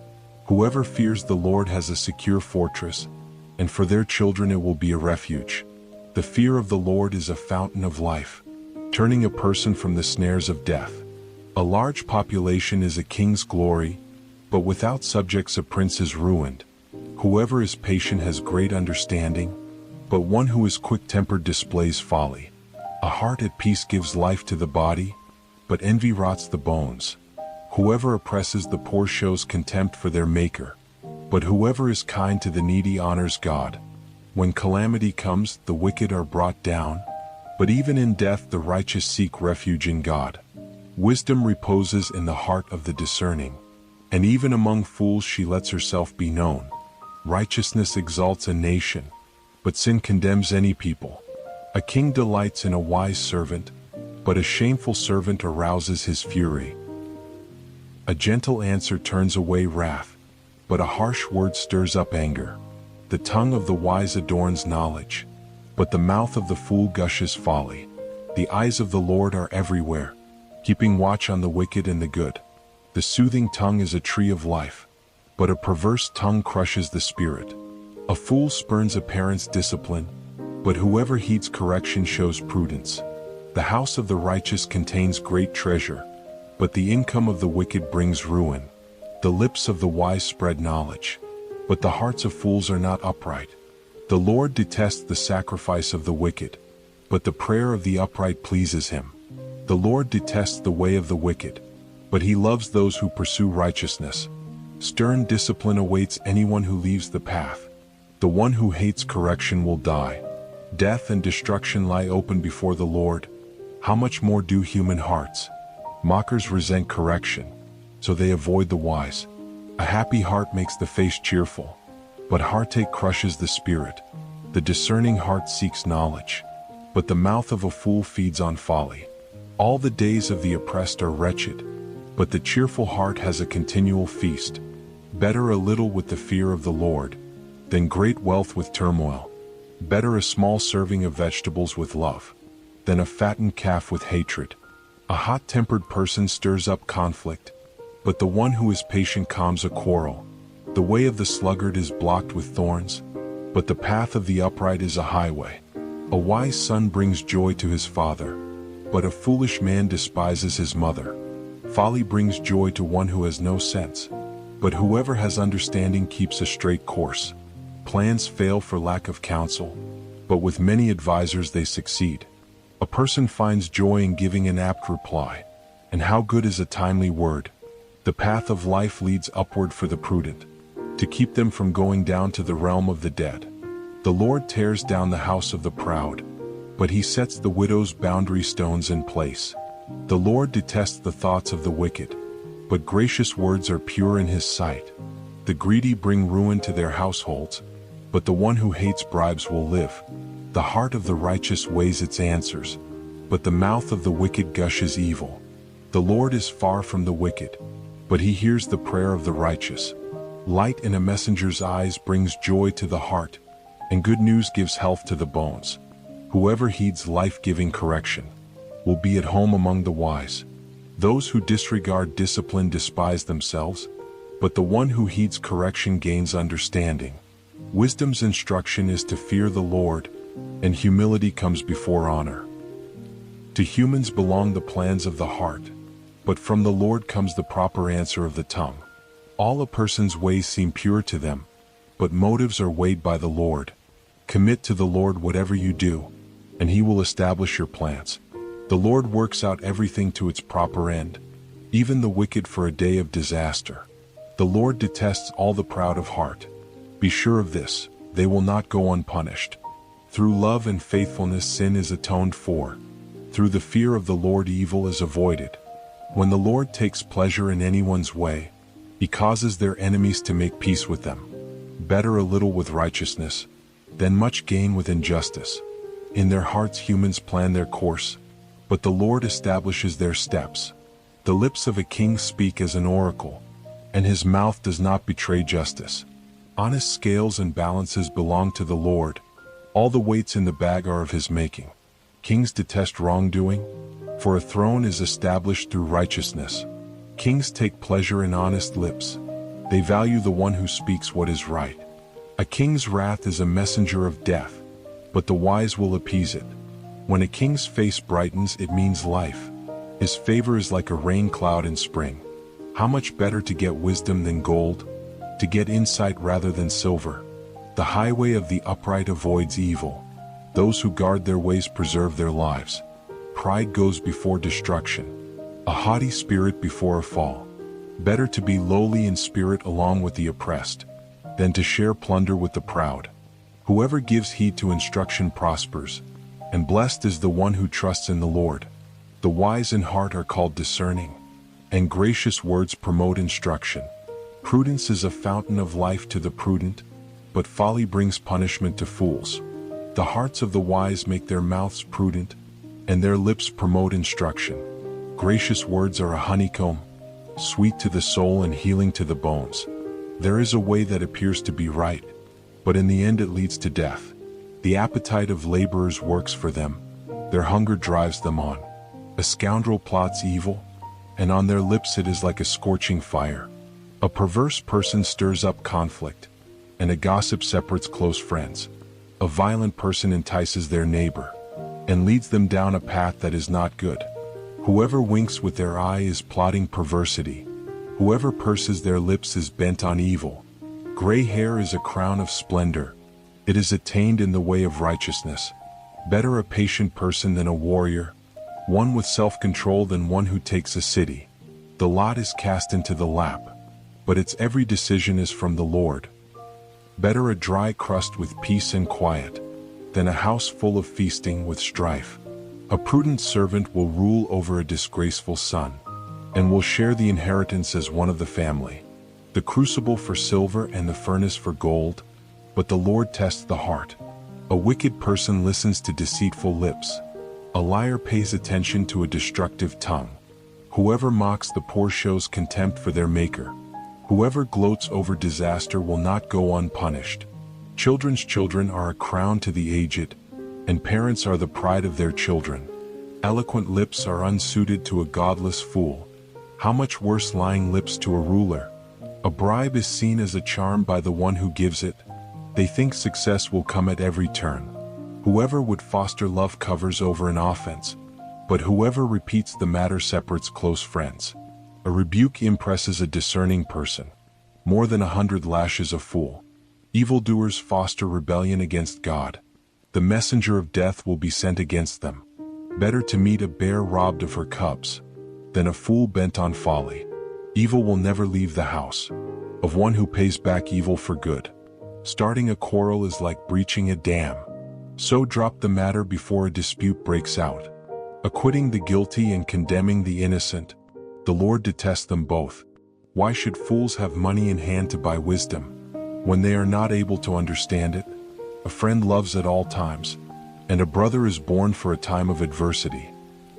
Whoever fears the Lord has a secure fortress, and for their children it will be a refuge. The fear of the Lord is a fountain of life, turning a person from the snares of death. A large population is a king's glory, but without subjects a prince is ruined. Whoever is patient has great understanding, but one who is quick-tempered displays folly. A heart at peace gives life to the body, but envy rots the bones. Whoever oppresses the poor shows contempt for their Maker, but whoever is kind to the needy honors God. When calamity comes, the wicked are brought down, but even in death the righteous seek refuge in God. Wisdom reposes in the heart of the discerning, and even among fools she lets herself be known. Righteousness exalts a nation, but sin condemns any people. A king delights in a wise servant, but a shameful servant arouses his fury. A gentle answer turns away wrath, but a harsh word stirs up anger. The tongue of the wise adorns knowledge, but the mouth of the fool gushes folly. The eyes of the Lord are everywhere, keeping watch on the wicked and the good. The soothing tongue is a tree of life, but a perverse tongue crushes the spirit. A fool spurns a parent's discipline, but whoever heeds correction shows prudence. The house of the righteous contains great treasure, but the income of the wicked brings ruin. The lips of the wise spread knowledge, but the hearts of fools are not upright. The Lord detests the sacrifice of the wicked, but the prayer of the upright pleases him. The Lord detests the way of the wicked, but he loves those who pursue righteousness. Stern discipline awaits anyone who leaves the path. The one who hates correction will die. Death and destruction lie open before the Lord. How much more do human hearts? Mockers resent correction, so they avoid the wise. A happy heart makes the face cheerful, but heartache crushes the spirit. The discerning heart seeks knowledge, but the mouth of a fool feeds on folly. All the days of the oppressed are wretched, but the cheerful heart has a continual feast. Better a little with the fear of the Lord than great wealth with turmoil. Better a small serving of vegetables with love than a fattened calf with hatred. A hot-tempered person stirs up conflict, but the one who is patient calms a quarrel. The way of the sluggard is blocked with thorns, but the path of the upright is a highway. A wise son brings joy to his father, but a foolish man despises his mother. Folly brings joy to one who has no sense, but whoever has understanding keeps a straight course. Plans fail for lack of counsel, but with many advisers they succeed. A person finds joy in giving an apt reply, and how good is a timely word. The path of life leads upward for the prudent, to keep them from going down to the realm of the dead. The Lord tears down the house of the proud, but he sets the widow's boundary stones in place. The Lord detests the thoughts of the wicked, but gracious words are pure in his sight. The greedy bring ruin to their households, but the one who hates bribes will live. The heart of the righteous weighs its answers, but the mouth of the wicked gushes evil. The Lord is far from the wicked, but he hears the prayer of the righteous. Light in a messenger's eyes brings joy to the heart, and good news gives health to the bones. Whoever heeds life-giving correction will be at home among the wise. Those who disregard discipline despise themselves, but the one who heeds correction gains understanding. Wisdom's instruction is to fear the Lord, and humility comes before honor. To humans belong the plans of the heart, but from the Lord comes the proper answer of the tongue. All a person's ways seem pure to them, but motives are weighed by the Lord. Commit to the Lord whatever you do, and he will establish your plans. The Lord works out everything to its proper end, even the wicked for a day of disaster. The Lord detests all the proud of heart. Be sure of this, they will not go unpunished. Through love and faithfulness sin is atoned for. Through the fear of the Lord evil is avoided. When the Lord takes pleasure in anyone's way, he causes their enemies to make peace with them. Better a little with righteousness than much gain with injustice. In their hearts humans plan their course, but the Lord establishes their steps. The lips of a king speak as an oracle, and his mouth does not betray justice. Honest scales and balances belong to the Lord. All the weights in the bag are of his making. Kings detest wrongdoing, for a throne is established through righteousness. Kings take pleasure in honest lips. They value the one who speaks what is right. A king's wrath is a messenger of death, but the wise will appease it. When a king's face brightens, it means life. His favor is like a rain cloud in spring. How much better to get wisdom than gold, to get insight rather than silver. The highway of the upright avoids evil. Those who guard their ways preserve their lives. Pride goes before destruction, a haughty spirit before a fall. Better to be lowly in spirit along with the oppressed, than to share plunder with the proud. Whoever gives heed to instruction prospers, and blessed is the one who trusts in the Lord. The wise in heart are called discerning, and gracious words promote instruction. Prudence is a fountain of life to the prudent, but folly brings punishment to fools. The hearts of the wise make their mouths prudent, and their lips promote instruction. Gracious words are a honeycomb, sweet to the soul and healing to the bones. There is a way that appears to be right, but in the end it leads to death. The appetite of laborers works for them, their hunger drives them on. A scoundrel plots evil, and on their lips it is like a scorching fire. A perverse person stirs up conflict, and a gossip separates close friends. A violent person entices their neighbor, and leads them down a path that is not good. Whoever winks with their eye is plotting perversity. Whoever purses their lips is bent on evil. Gray hair is a crown of splendor. It is attained in the way of righteousness. Better a patient person than a warrior, one with self-control than one who takes a city. The lot is cast into the lap, but its every decision is from the Lord. Better a dry crust with peace and quiet, than a house full of feasting with strife. A prudent servant will rule over a disgraceful son, and will share the inheritance as one of the family. The crucible for silver and the furnace for gold, but the Lord tests the heart. A wicked person listens to deceitful lips. A liar pays attention to a destructive tongue. Whoever mocks the poor shows contempt for their maker. Whoever gloats over disaster will not go unpunished. Children's children are a crown to the aged, and parents are the pride of their children. Eloquent lips are unsuited to a godless fool. How much worse lying lips to a ruler? A bribe is seen as a charm by the one who gives it. They think success will come at every turn. Whoever would foster love covers over an offense, but whoever repeats the matter separates close friends. A rebuke impresses a discerning person. More than 100 lashes a fool. Evildoers foster rebellion against God. The messenger of death will be sent against them. Better to meet a bear robbed of her cubs, than a fool bent on folly. Evil will never leave the house of one who pays back evil for good. Starting a quarrel is like breaching a dam. So drop the matter before a dispute breaks out. Acquitting the guilty and condemning the innocent, the Lord detests them both. Why should fools have money in hand to buy wisdom, when they are not able to understand it? A friend loves at all times, and a brother is born for a time of adversity.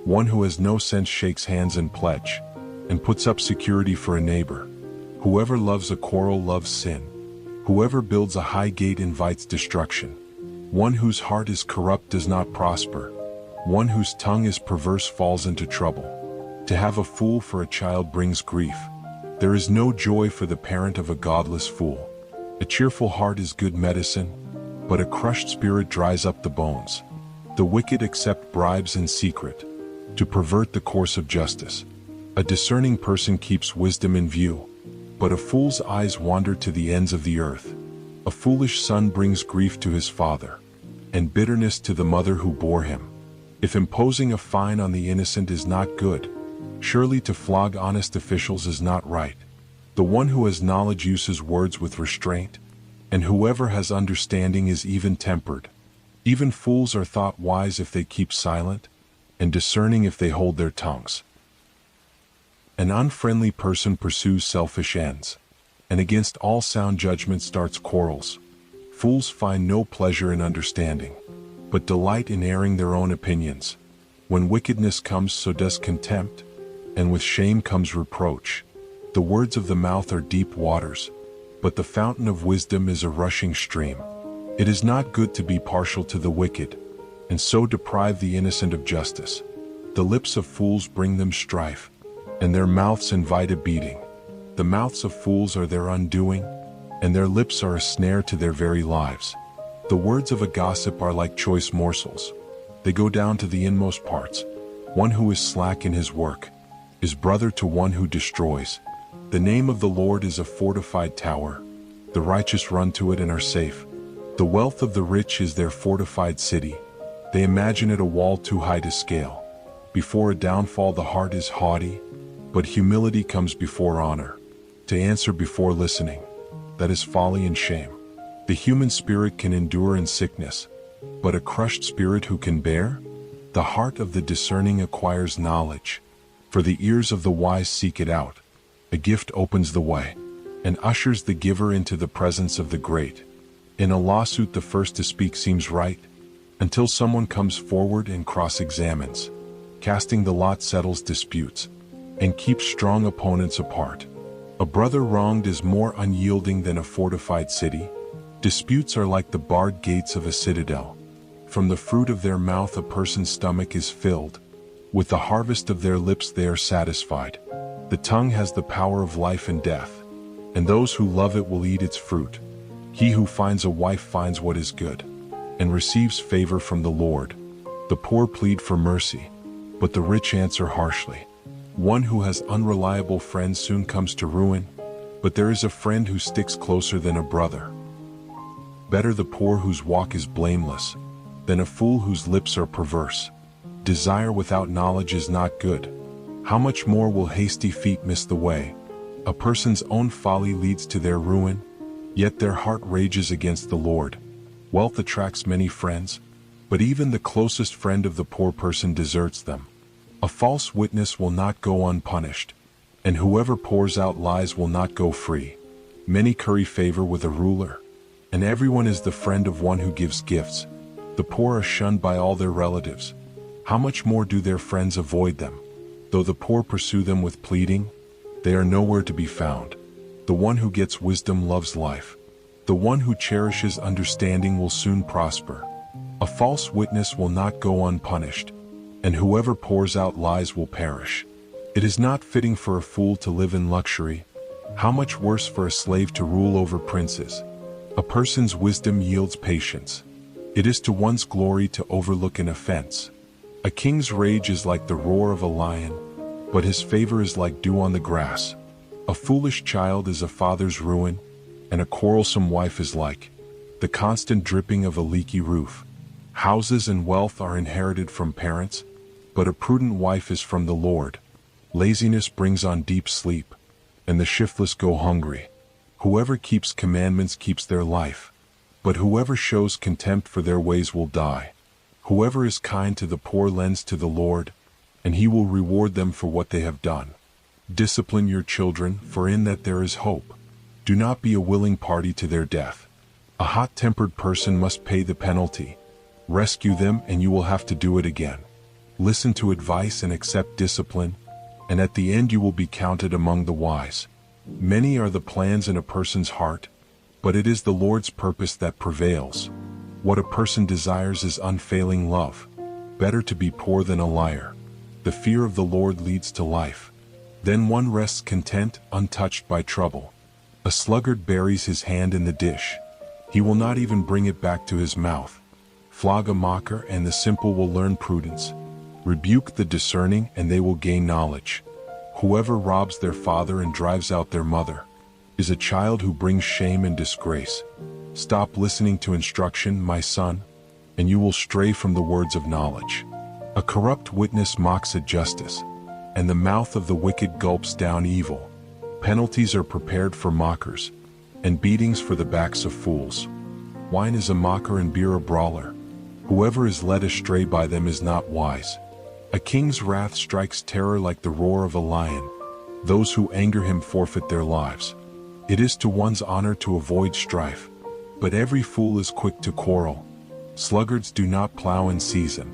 One who has no sense shakes hands in pledge, and puts up security for a neighbor. Whoever loves a quarrel loves sin. Whoever builds a high gate invites destruction. One whose heart is corrupt does not prosper. One whose tongue is perverse falls into trouble. To have a fool for a child brings grief. There is no joy for the parent of a godless fool. A cheerful heart is good medicine, but a crushed spirit dries up the bones. The wicked accept bribes in secret, to pervert the course of justice. A discerning person keeps wisdom in view, but a fool's eyes wander to the ends of the earth. A foolish son brings grief to his father, and bitterness to the mother who bore him. If imposing a fine on the innocent is not good, surely to flog honest officials is not right. The one who has knowledge uses words with restraint, and whoever has understanding is even-tempered. Even fools are thought wise if they keep silent, and discerning if they hold their tongues. An unfriendly person pursues selfish ends, and against all sound judgment starts quarrels. Fools find no pleasure in understanding, but delight in airing their own opinions. When wickedness comes, so does contempt, and with shame comes reproach. The words of the mouth are deep waters, but the fountain of wisdom is a rushing stream. It is not good to be partial to the wicked, and so deprive the innocent of justice. The lips of fools bring them strife, and their mouths invite a beating. The mouths of fools are their undoing, and their lips are a snare to their very lives. The words of a gossip are like choice morsels. They go down to the inmost parts. One who is slack in his work is brother to one who destroys. The name of the Lord is a fortified tower. The righteous run to it and are safe. The wealth of the rich is their fortified city. They imagine it a wall too high to scale. Before a downfall the heart is haughty, but humility comes before honor. To answer before listening, that is folly and shame. The human spirit can endure in sickness, but a crushed spirit who can bear? The heart of the discerning acquires knowledge, for the ears of the wise seek it out. A gift opens the way, and ushers the giver into the presence of the great. In a lawsuit the first to speak seems right, until someone comes forward and cross-examines. Casting the lot settles disputes, and keeps strong opponents apart. A brother wronged is more unyielding than a fortified city. Disputes are like the barred gates of a citadel. From the fruit of their mouth a person's stomach is filled. With the harvest of their lips they are satisfied. The tongue has the power of life and death, and those who love it will eat its fruit. He who finds a wife finds what is good, and receives favor from the Lord. The poor plead for mercy, but the rich answer harshly. One who has unreliable friends soon comes to ruin, but there is a friend who sticks closer than a brother. Better the poor whose walk is blameless, than a fool whose lips are perverse. Desire without knowledge is not good. How much more will hasty feet miss the way? A person's own folly leads to their ruin, yet their heart rages against the Lord. Wealth attracts many friends, but even the closest friend of the poor person deserts them. A false witness will not go unpunished, and whoever pours out lies will not go free. Many curry favor with a ruler, and everyone is the friend of one who gives gifts. The poor are shunned by all their relatives. How much more do their friends avoid them? Though the poor pursue them with pleading, they are nowhere to be found. The one who gets wisdom loves life. The one who cherishes understanding will soon prosper. A false witness will not go unpunished, and whoever pours out lies will perish. It is not fitting for a fool to live in luxury. How much worse for a slave to rule over princes? A person's wisdom yields patience. It is to one's glory to overlook an offense. A king's rage is like the roar of a lion, but his favor is like dew on the grass. A foolish child is a father's ruin, and a quarrelsome wife is like the constant dripping of a leaky roof. Houses and wealth are inherited from parents, but a prudent wife is from the Lord. Laziness brings on deep sleep, and the shiftless go hungry. Whoever keeps commandments keeps their life, but whoever shows contempt for their ways will die. Whoever is kind to the poor lends to the Lord, and he will reward them for what they have done. Discipline your children, for in that there is hope. Do not be a willing party to their death. A hot-tempered person must pay the penalty. Rescue them and you will have to do it again. Listen to advice and accept discipline, and at the end you will be counted among the wise. Many are the plans in a person's heart, but it is the Lord's purpose that prevails. What a person desires is unfailing love. Better to be poor than a liar. The fear of the Lord leads to life. Then one rests content, untouched by trouble. A sluggard buries his hand in the dish. He will not even bring it back to his mouth. Flog a mocker and the simple will learn prudence. Rebuke the discerning and they will gain knowledge. Whoever robs their father and drives out their mother is a child who brings shame and disgrace. Stop listening to instruction, my son, and you will stray from the words of knowledge. A corrupt witness mocks at justice, and the mouth of the wicked gulps down evil. Penalties are prepared for mockers, and beatings for the backs of fools. Wine is a mocker and beer a brawler. Whoever is led astray by them is not wise. A king's wrath strikes terror like the roar of a lion. Those who anger him forfeit their lives. It is to one's honor to avoid strife, but every fool is quick to quarrel. Sluggards do not plow in season,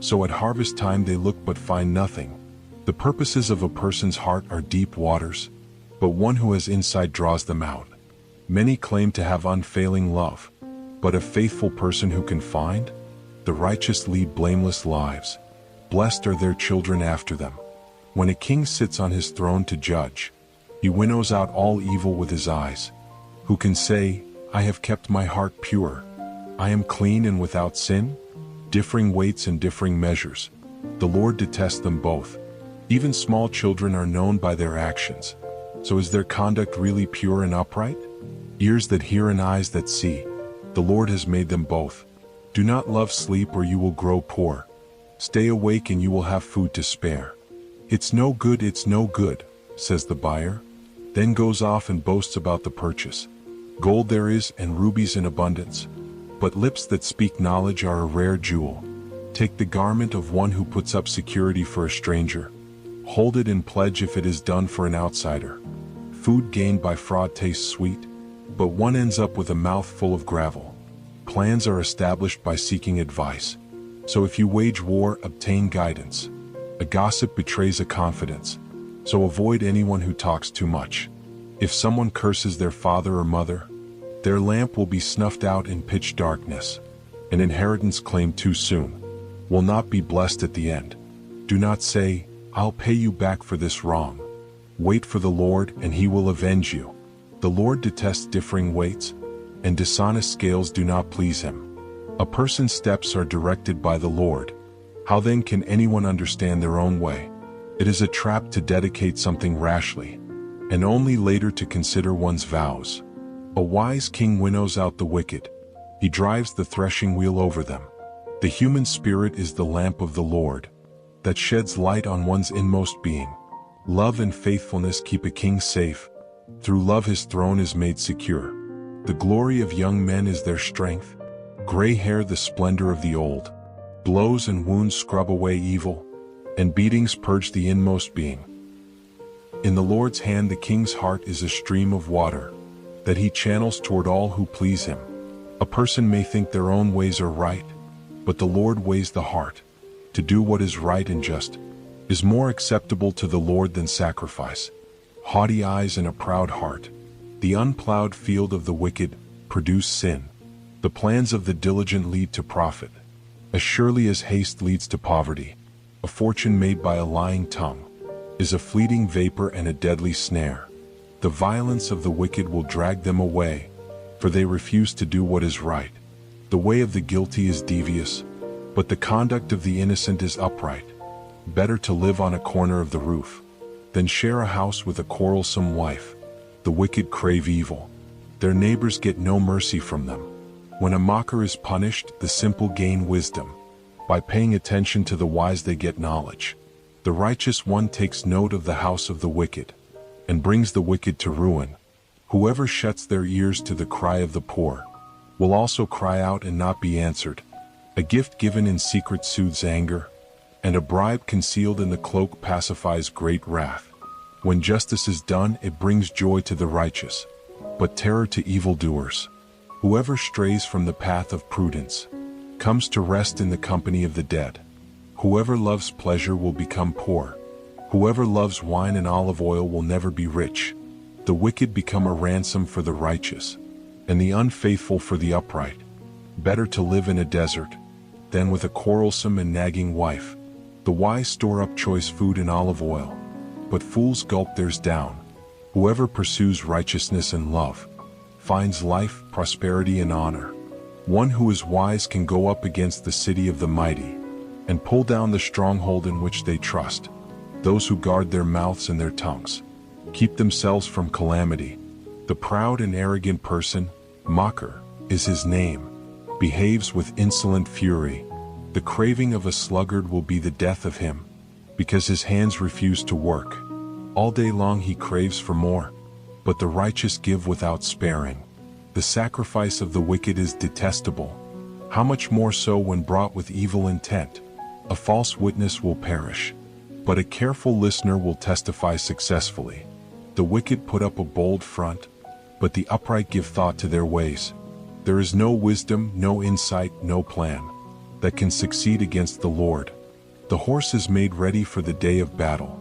so at harvest time they look but find nothing. The purposes of a person's heart are deep waters, but one who has insight draws them out. Many claim to have unfailing love, but a faithful person who can find? The righteous lead blameless lives. Blessed are their children after them. When a king sits on his throne to judge, he winnows out all evil with his eyes. Who can say, I have kept my heart pure, I am clean and without sin? Differing weights and differing measures, the Lord detests them both. Even small children are known by their actions. So is their conduct really pure and upright? Ears that hear and eyes that see, the Lord has made them both. Do not love sleep or you will grow poor. Stay awake and you will have food to spare. It's no good, says the buyer, then goes off and boasts about the purchase. Gold there is and rubies in abundance, but lips that speak knowledge are a rare jewel. Take the garment of one who puts up security for a stranger. Hold it in pledge if it is done for an outsider. Food gained by fraud tastes sweet, but one ends up with a mouth full of gravel. Plans are established by seeking advice. So if you wage war, obtain guidance. A gossip betrays a confidence, so avoid anyone who talks too much. If someone curses their father or mother, their lamp will be snuffed out in pitch darkness. An inheritance claimed too soon will not be blessed at the end. Do not say, I'll pay you back for this wrong. Wait for the Lord and he will avenge you. The Lord detests differing weights, and dishonest scales do not please him. A person's steps are directed by the Lord. How then can anyone understand their own way? It is a trap to dedicate something rashly, and only later to consider one's vows. A wise king winnows out the wicked. He drives the threshing wheel over them. The human spirit is the lamp of the Lord, that sheds light on one's inmost being. Love and faithfulness keep a king safe. Through love his throne is made secure. The glory of young men is their strength. Gray hair the splendor of the old. Blows and wounds scrub away evil, and beatings purge the inmost being. In the Lord's hand the king's heart is a stream of water, that he channels toward all who please him. A person may think their own ways are right, but the Lord weighs the heart. To do what is right and just is more acceptable to the Lord than sacrifice. Haughty eyes and a proud heart, the unplowed field of the wicked, produce sin. The plans of the diligent lead to profit, as surely as haste leads to poverty. A fortune made by a lying tongue is a fleeting vapor and a deadly snare. The violence of the wicked will drag them away, for they refuse to do what is right. The way of the guilty is devious, but the conduct of the innocent is upright. Better to live on a corner of the roof than share a house with a quarrelsome wife. The wicked crave evil. Their neighbors get no mercy from them. When a mocker is punished, the simple gain wisdom. By paying attention to the wise they get knowledge. The righteous one takes note of the house of the wicked, and brings the wicked to ruin. Whoever shuts their ears to the cry of the poor will also cry out and not be answered. A gift given in secret soothes anger, and a bribe concealed in the cloak pacifies great wrath. When justice is done, it brings joy to the righteous, but terror to evildoers. Whoever strays from the path of prudence comes to rest in the company of the dead. Whoever loves pleasure will become poor. Whoever loves wine and olive oil will never be rich. The wicked become a ransom for the righteous, and the unfaithful for the upright. Better to live in a desert than with a quarrelsome and nagging wife. The wise store up choice food and olive oil, but fools gulp theirs down. Whoever pursues righteousness and love finds life, prosperity, and honor. One who is wise can go up against the city of the mighty and pull down the stronghold in which they trust. Those who guard their mouths and their tongues keep themselves from calamity. The proud and arrogant person, mocker is his name, behaves with insolent fury. The craving of a sluggard will be the death of him, because his hands refuse to work. All day long he craves for more, but the righteous give without sparing. The sacrifice of the wicked is detestable. How much more so when brought with evil intent? A false witness will perish, but a careful listener will testify successfully. The wicked put up a bold front, but the upright give thought to their ways. There is no wisdom, no insight, no plan that can succeed against the Lord. The horse is made ready for the day of battle,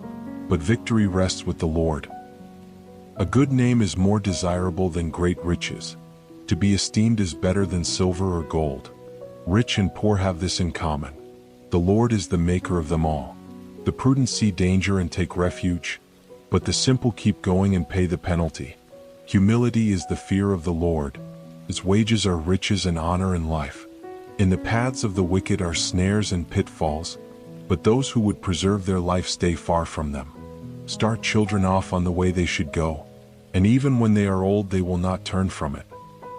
but victory rests with the Lord. A good name is more desirable than great riches. To be esteemed is better than silver or gold. Rich and poor have this in common. The Lord is the maker of them all. The The prudent see danger and take refuge, but the simple keep going and pay the penalty. Humility is the fear of the Lord. Its wages are riches and honor and life. In the paths of the wicked are snares and pitfalls, but those who would preserve their life stay far from them. Start children off on the way they should go, and even when they are old they will not turn from it.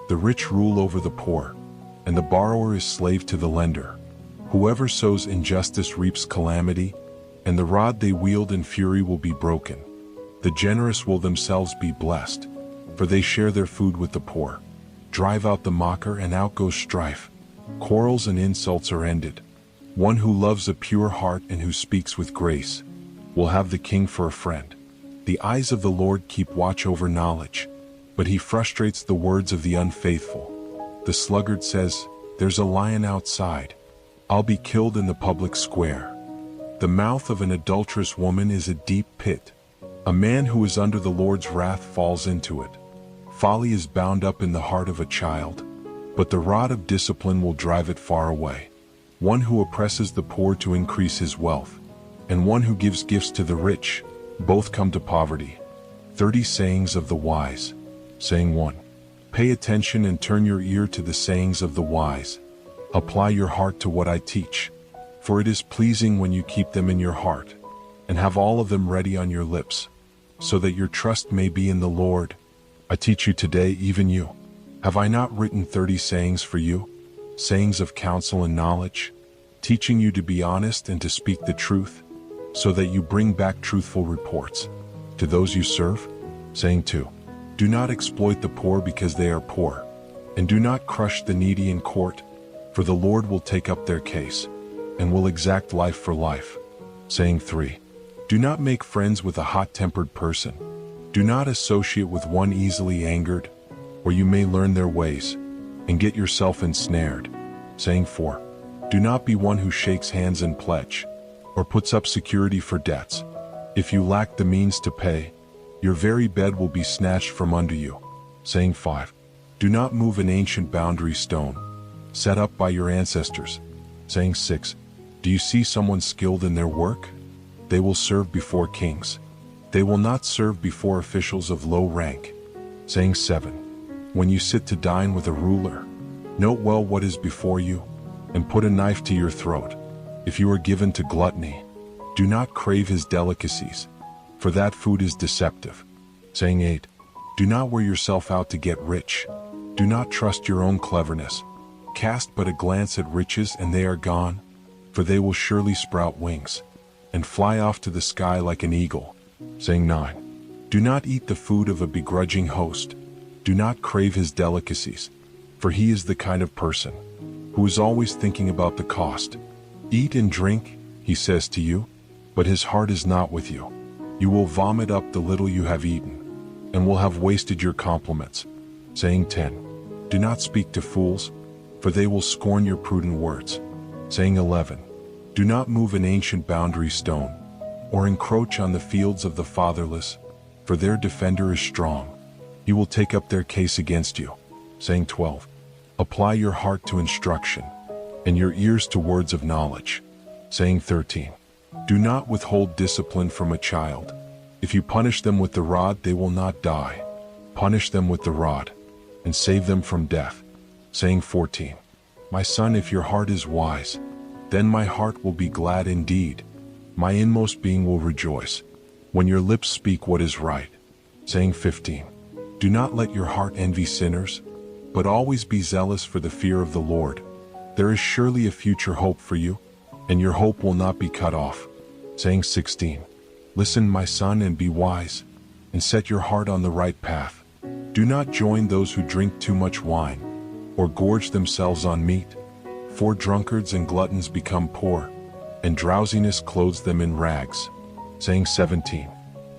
The rich rule over the poor, and the borrower is slave to the lender. Whoever sows injustice reaps calamity, and the rod they wield in fury will be broken. The generous will themselves be blessed, for they share their food with the poor. Drive out the mocker and out goes strife. Quarrels and insults are ended. One who loves a pure heart and who speaks with grace will have the king for a friend. The eyes of the Lord keep watch over knowledge, but he frustrates the words of the unfaithful. The sluggard says, "There's a lion outside. I'll be killed in the public square." The mouth of an adulterous woman is a deep pit. A man who is under the Lord's wrath falls into it. Folly is bound up in the heart of a child, but the rod of discipline will drive it far away. One who oppresses the poor to increase his wealth, and one who gives gifts to the rich, both come to poverty. 30 sayings of the wise. Saying 1. Pay attention and turn your ear to the sayings of the wise. Apply your heart to what I teach, for it is pleasing when you keep them in your heart, and have all of them ready on your lips, so that your trust may be in the Lord. I teach you today, even you. Have I not written 30 sayings for you? Sayings of counsel and knowledge, teaching you to be honest and to speak the truth, so that you bring back truthful reports to those you serve. Saying 2. Do not exploit the poor because they are poor, and do not crush the needy in court, for the Lord will take up their case, and will exact life for life. Saying 3. Do not make friends with a hot-tempered person. Do not associate with one easily angered, or you may learn their ways, and get yourself ensnared. Saying 4. Do not be one who shakes hands in pledge, or puts up security for debts. If you lack the means to pay, your very bed will be snatched from under you. Saying 5. Do not move an ancient boundary stone, set up by your ancestors. Saying 6. Do you see someone skilled in their work? They will serve before kings. They will not serve before officials of low rank. Saying 7. When you sit to dine with a ruler, note well what is before you, and put a knife to your throat. If you are given to gluttony, do not crave his delicacies, for that food is deceptive. Saying 8. Do not wear yourself out to get rich. Do not trust your own cleverness. Cast but a glance at riches and they are gone, for they will surely sprout wings, and fly off to the sky like an eagle. Saying 9. Do not eat the food of a begrudging host. Do not crave his delicacies, for he is the kind of person who is always thinking about the cost. Eat and drink, he says to you, but his heart is not with you. You will vomit up the little you have eaten, and will have wasted your compliments. Saying 10. Do not speak to fools, for they will scorn your prudent words. Saying 11. Do not move an ancient boundary stone, or encroach on the fields of the fatherless, for their defender is strong. He will take up their case against you. Saying 12. Apply your heart to instruction, and your ears to words of knowledge. Saying 13. Do not withhold discipline from a child. If you punish them with the rod, they will not die. Punish them with the rod, and save them from death. Saying 14. My son, if your heart is wise, then my heart will be glad indeed. My inmost being will rejoice, when your lips speak what is right. Saying 15. Do not let your heart envy sinners, but always be zealous for the fear of the Lord. There is surely a future hope for you, and your hope will not be cut off. Saying 16. Listen, my son, and be wise, and set your heart on the right path. Do not join those who drink too much wine, or gorge themselves on meat, for drunkards and gluttons become poor, and drowsiness clothes them in rags. Saying 17.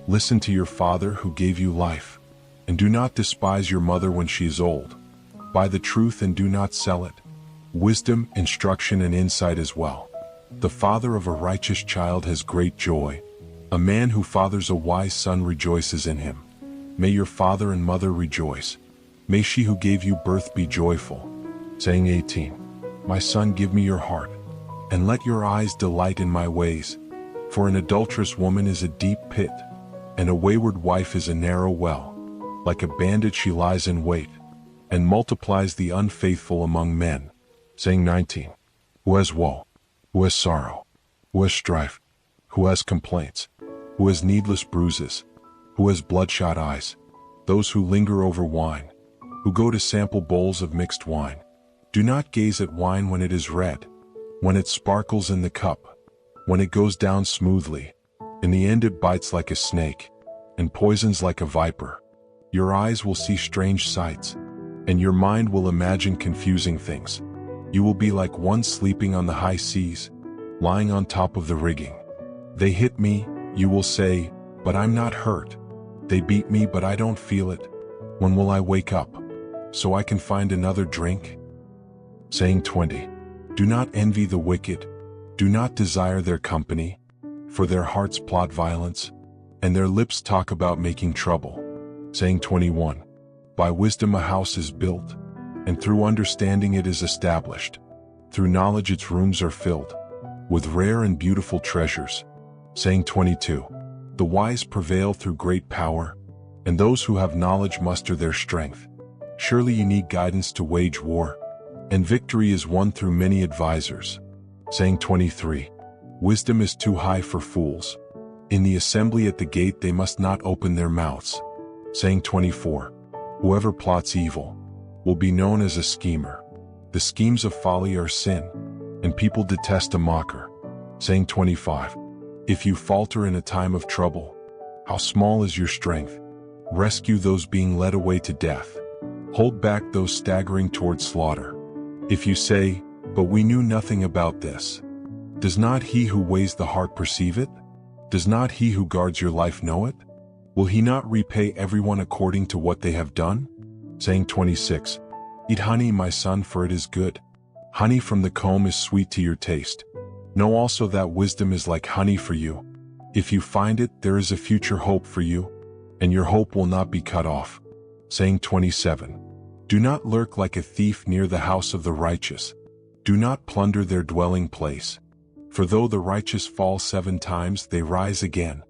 Listen to your father who gave you life, and do not despise your mother when she is old. Buy the truth and do not sell it. Wisdom, instruction, and insight as well. The father of a righteous child has great joy. A man who fathers a wise son rejoices in him. May your father and mother rejoice. May she who gave you birth be joyful. Saying 18. My son, give me your heart, and let your eyes delight in my ways. For an adulterous woman is a deep pit, and a wayward wife is a narrow well. Like a bandit she lies in wait, and multiplies the unfaithful among men. Saying 19. Who has woe? Who has sorrow? Who has strife? Who has complaints? Who has needless bruises? Who has bloodshot eyes? Those who linger over wine, who go to sample bowls of mixed wine. Do not gaze at wine when it is red, when it sparkles in the cup, when it goes down smoothly. In the end it bites like a snake, and poisons like a viper. Your eyes will see strange sights, and your mind will imagine confusing things. You will be like one sleeping on the high seas, lying on top of the rigging. They hit me, you will say, but I'm not hurt. They beat me, but I don't feel it. When will I wake up, so I can find another drink? Saying 20. Do not envy the wicked, do not desire their company, for their hearts plot violence, and their lips talk about making trouble. Saying 21. By wisdom a house is built, and through understanding it is established. Through knowledge its rooms are filled with rare and beautiful treasures. Saying 22. The wise prevail through great power, and those who have knowledge muster their strength. Surely you need guidance to wage war, and victory is won through many advisors. Saying 23. Wisdom is too high for fools. In the assembly at the gate they must not open their mouths. Saying 24. Whoever plots evil will be known as a schemer. The schemes of folly are sin, and people detest a mocker. Saying 25. If you falter in a time of trouble, how small is your strength? Rescue those being led away to death. Hold back those staggering toward slaughter. If you say, but we knew nothing about this, does not he who weighs the heart perceive it? Does not he who guards your life know it? Will he not repay everyone according to what they have done? Saying 26. Eat honey, my son, for it is good. Honey from the comb is sweet to your taste. Know also that wisdom is like honey for you. If you find it, there is a future hope for you, and your hope will not be cut off. Saying 27. Do not lurk like a thief near the house of the righteous. Do not plunder their dwelling place. For though the righteous fall 7 times, they rise again.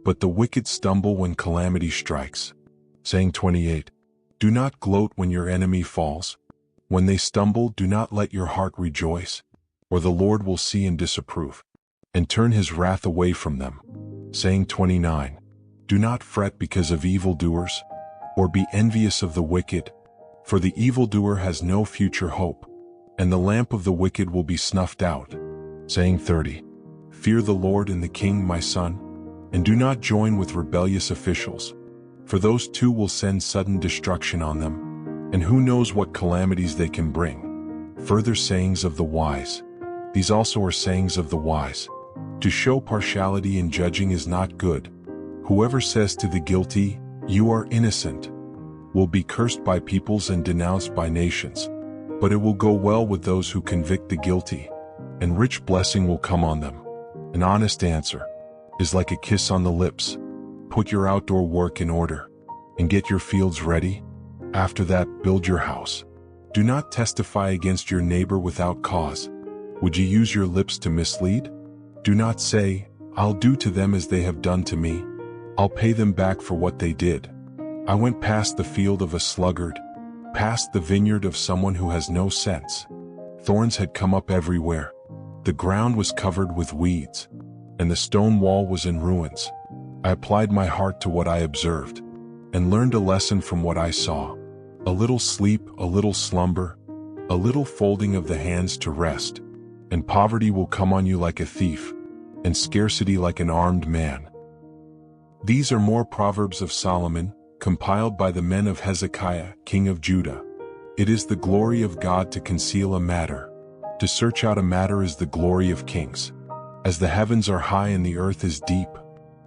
But the wicked stumble when calamity strikes. Saying 28. Do not gloat when your enemy falls. When they stumble, do not let your heart rejoice, or the Lord will see and disapprove, and turn his wrath away from them. Saying 29. Do not fret because of evildoers, or be envious of the wicked, for the evildoer has no future hope, and the lamp of the wicked will be snuffed out. Saying 30. Fear the Lord and the King, my son, and do not join with rebellious officials, for those two will send sudden destruction on them, and who knows what calamities they can bring. Further sayings of the wise. These also are sayings of the wise. To show partiality in judging is not good. Whoever says to the guilty, you are innocent, will be cursed by peoples and denounced by nations. But it will go well with those who convict the guilty, and rich blessing will come on them. An honest answer is like a kiss on the lips. Put your outdoor work in order, and get your fields ready. After that, build your house. Do not testify against your neighbor without cause. Would you use your lips to mislead? Do not say, I'll do to them as they have done to me. I'll pay them back for what they did. I went past the field of a sluggard, past the vineyard of someone who has no sense. Thorns had come up everywhere. The ground was covered with weeds, and the stone wall was in ruins. I applied my heart to what I observed, and learned a lesson from what I saw. A little sleep, a little slumber, a little folding of the hands to rest, and poverty will come on you like a thief, and scarcity like an armed man. These are more Proverbs of Solomon, compiled by the men of Hezekiah, king of Judah. It is the glory of God to conceal a matter. To search out a matter is the glory of kings. As the heavens are high and the earth is deep,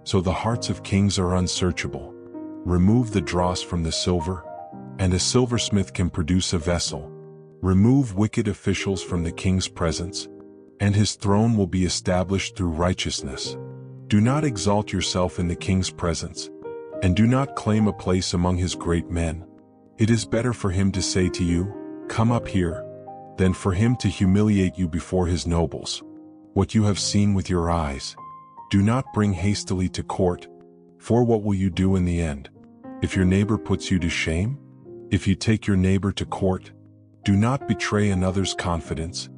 so the hearts of kings are unsearchable. Remove the dross from the silver, and a silversmith can produce a vessel. Remove wicked officials from the king's presence, and his throne will be established through righteousness. Do not exalt yourself in the king's presence, and do not claim a place among his great men. It is better for him to say to you, come up here, than for him to humiliate you before his nobles. What you have seen with your eyes, Do not bring hastily to court, for what will you do in the end? If your neighbor puts you to shame? If you take your neighbor to court, do not betray another's confidence,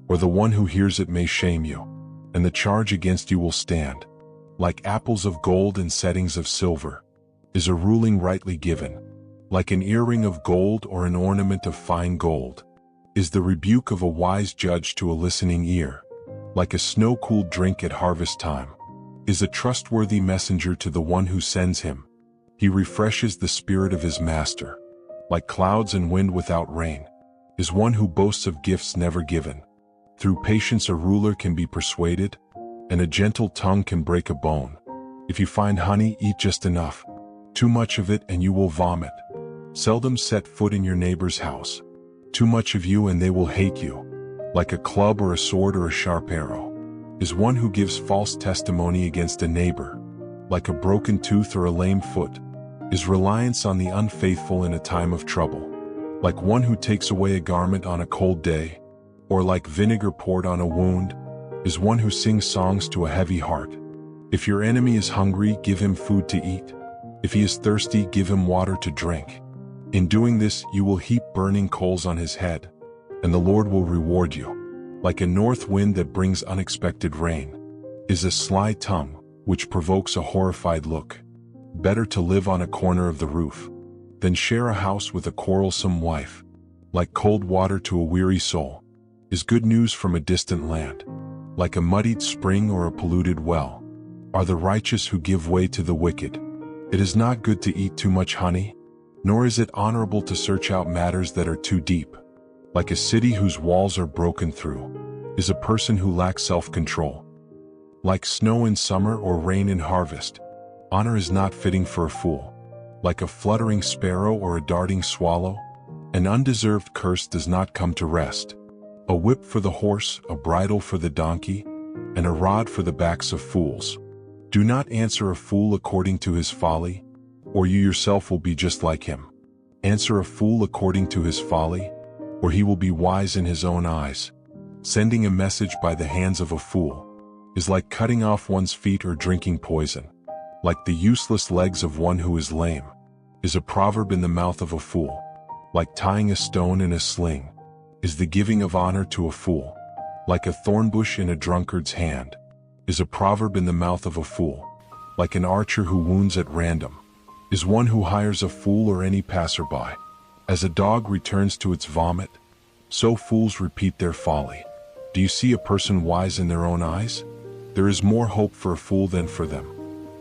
or the one who hears it may shame you, and the charge against you will stand. Like apples of gold and settings of silver is a ruling rightly given. Like an earring of gold or an ornament of fine gold is the rebuke of a wise judge to a listening ear. Like a snow-cooled drink at harvest time is a trustworthy messenger to the one who sends him. He refreshes the spirit of his master. Like clouds and wind without rain is one who boasts of gifts never given. Through patience a ruler can be persuaded, and a gentle tongue can break a bone. If you find honey, eat just enough. Too much of it and you will vomit. Seldom set foot in your neighbor's house. Too much of you and they will hate you. Like a club or a sword or a sharp arrow is one who gives false testimony against a neighbor. Like a broken tooth or a lame foot is reliance on the unfaithful in a time of trouble. Like one who takes away a garment on a cold day, or like vinegar poured on a wound, is one who sings songs to a heavy heart. If your enemy is hungry, give him food to eat. If he is thirsty, give him water to drink. In doing this, you will heap burning coals on his head, and the Lord will reward you. Like a north wind that brings unexpected rain is a sly tongue which provokes a horrified look. Better to live on a corner of the roof than share a house with a quarrelsome wife. Like cold water to a weary soul is good news from a distant land. Like a muddied spring or a polluted well are the righteous who give way to the wicked. It is not good to eat too much honey, nor is it honorable to search out matters that are too deep. Like a city whose walls are broken through is a person who lacks self-control. Like snow in summer or rain in harvest, honor is not fitting for a fool. Like a fluttering sparrow or a darting swallow, an undeserved curse does not come to rest. A whip for the horse, a bridle for the donkey, and a rod for the backs of fools. Do not answer a fool according to his folly, or you yourself will be just like him. Answer a fool according to his folly, or he will be wise in his own eyes. Sending a message by the hands of a fool is like cutting off one's feet or drinking poison. Like the useless legs of one who is lame is a proverb in the mouth of a fool. Like tying a stone in a sling is the giving of honor to a fool. Like a thorn bush in a drunkard's hand is a proverb in the mouth of a fool. Like an archer who wounds at random is one who hires a fool or any passerby. As a dog returns to its vomit, so fools repeat their folly. Do you see a person wise in their own eyes? There is more hope for a fool than for them.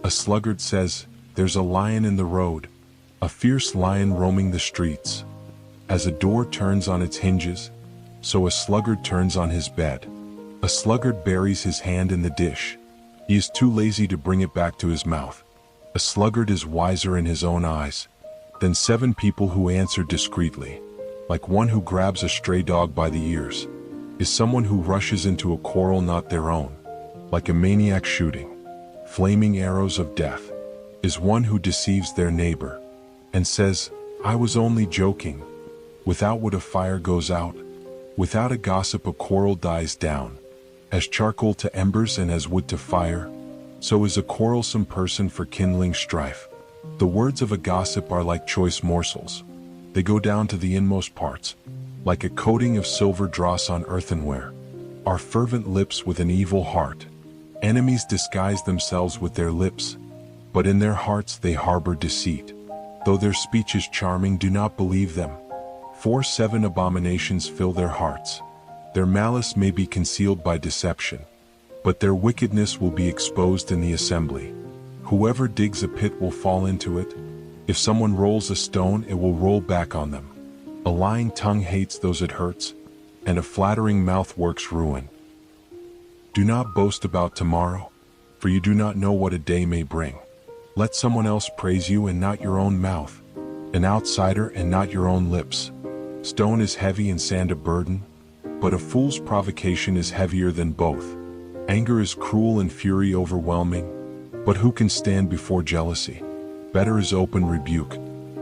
A sluggard says, "There's a lion in the road, a fierce lion roaming the streets." As a door turns on its hinges, so a sluggard turns on his bed. A sluggard buries his hand in the dish. He is too lazy to bring it back to his mouth. A sluggard is wiser in his own eyes than 7 people who answer discreetly. Like one who grabs a stray dog by the ears is someone who rushes into a quarrel not their own. Like a maniac shooting flaming arrows of death is one who deceives their neighbor and says, "I was only joking." Without wood a fire goes out, without a gossip a quarrel dies down. As charcoal to embers and as wood to fire, so is a quarrelsome person for kindling strife. The words of a gossip are like choice morsels. They go down to the inmost parts. Like a coating of silver dross on earthenware are fervent lips with an evil heart. Enemies disguise themselves with their lips, but in their hearts they harbor deceit. Though their speech is charming, do not believe them. For 7 abominations fill their hearts. Their malice may be concealed by deception, but their wickedness will be exposed in the assembly. Whoever digs a pit will fall into it. If someone rolls a stone, it will roll back on them. A lying tongue hates those it hurts, and a flattering mouth works ruin. Do not boast about tomorrow, for you do not know what a day may bring. Let someone else praise you and not your own mouth, an outsider and not your own lips. Stone is heavy and sand a burden, but a fool's provocation is heavier than both. Anger is cruel and fury overwhelming, but who can stand before jealousy? Better is open rebuke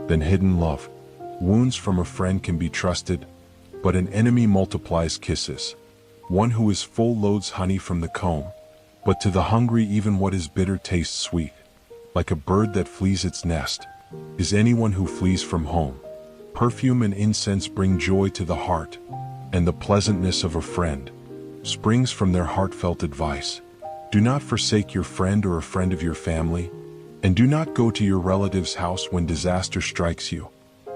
than hidden love. Wounds from a friend can be trusted, but an enemy multiplies kisses. One who is full loads honey from the comb, But to the hungry even what is bitter tastes sweet. Like a bird that flees its nest is anyone who flees from home. Perfume and incense bring joy to the heart, and the pleasantness of a friend springs from their heartfelt advice. Do not forsake your friend or a friend of your family, and do not go to your relative's house when disaster strikes you.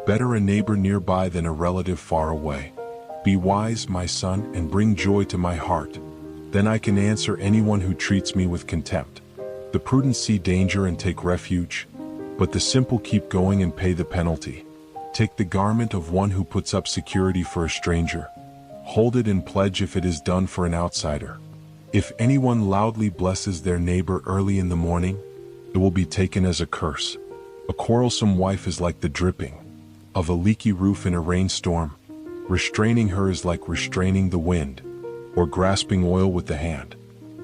Better a neighbor nearby than a relative far away. Be wise, my son, and bring joy to my heart. Then I can answer anyone who treats me with contempt. The prudent see danger and take refuge, but the simple keep going and pay the penalty. Take the garment of one who puts up security for a stranger. Hold it in pledge if it is done for an outsider. If anyone loudly blesses their neighbor early in the morning, it will be taken as a curse. A quarrelsome wife is like the dripping of a leaky roof in a rainstorm. Restraining her is like restraining the wind, or grasping oil with the hand.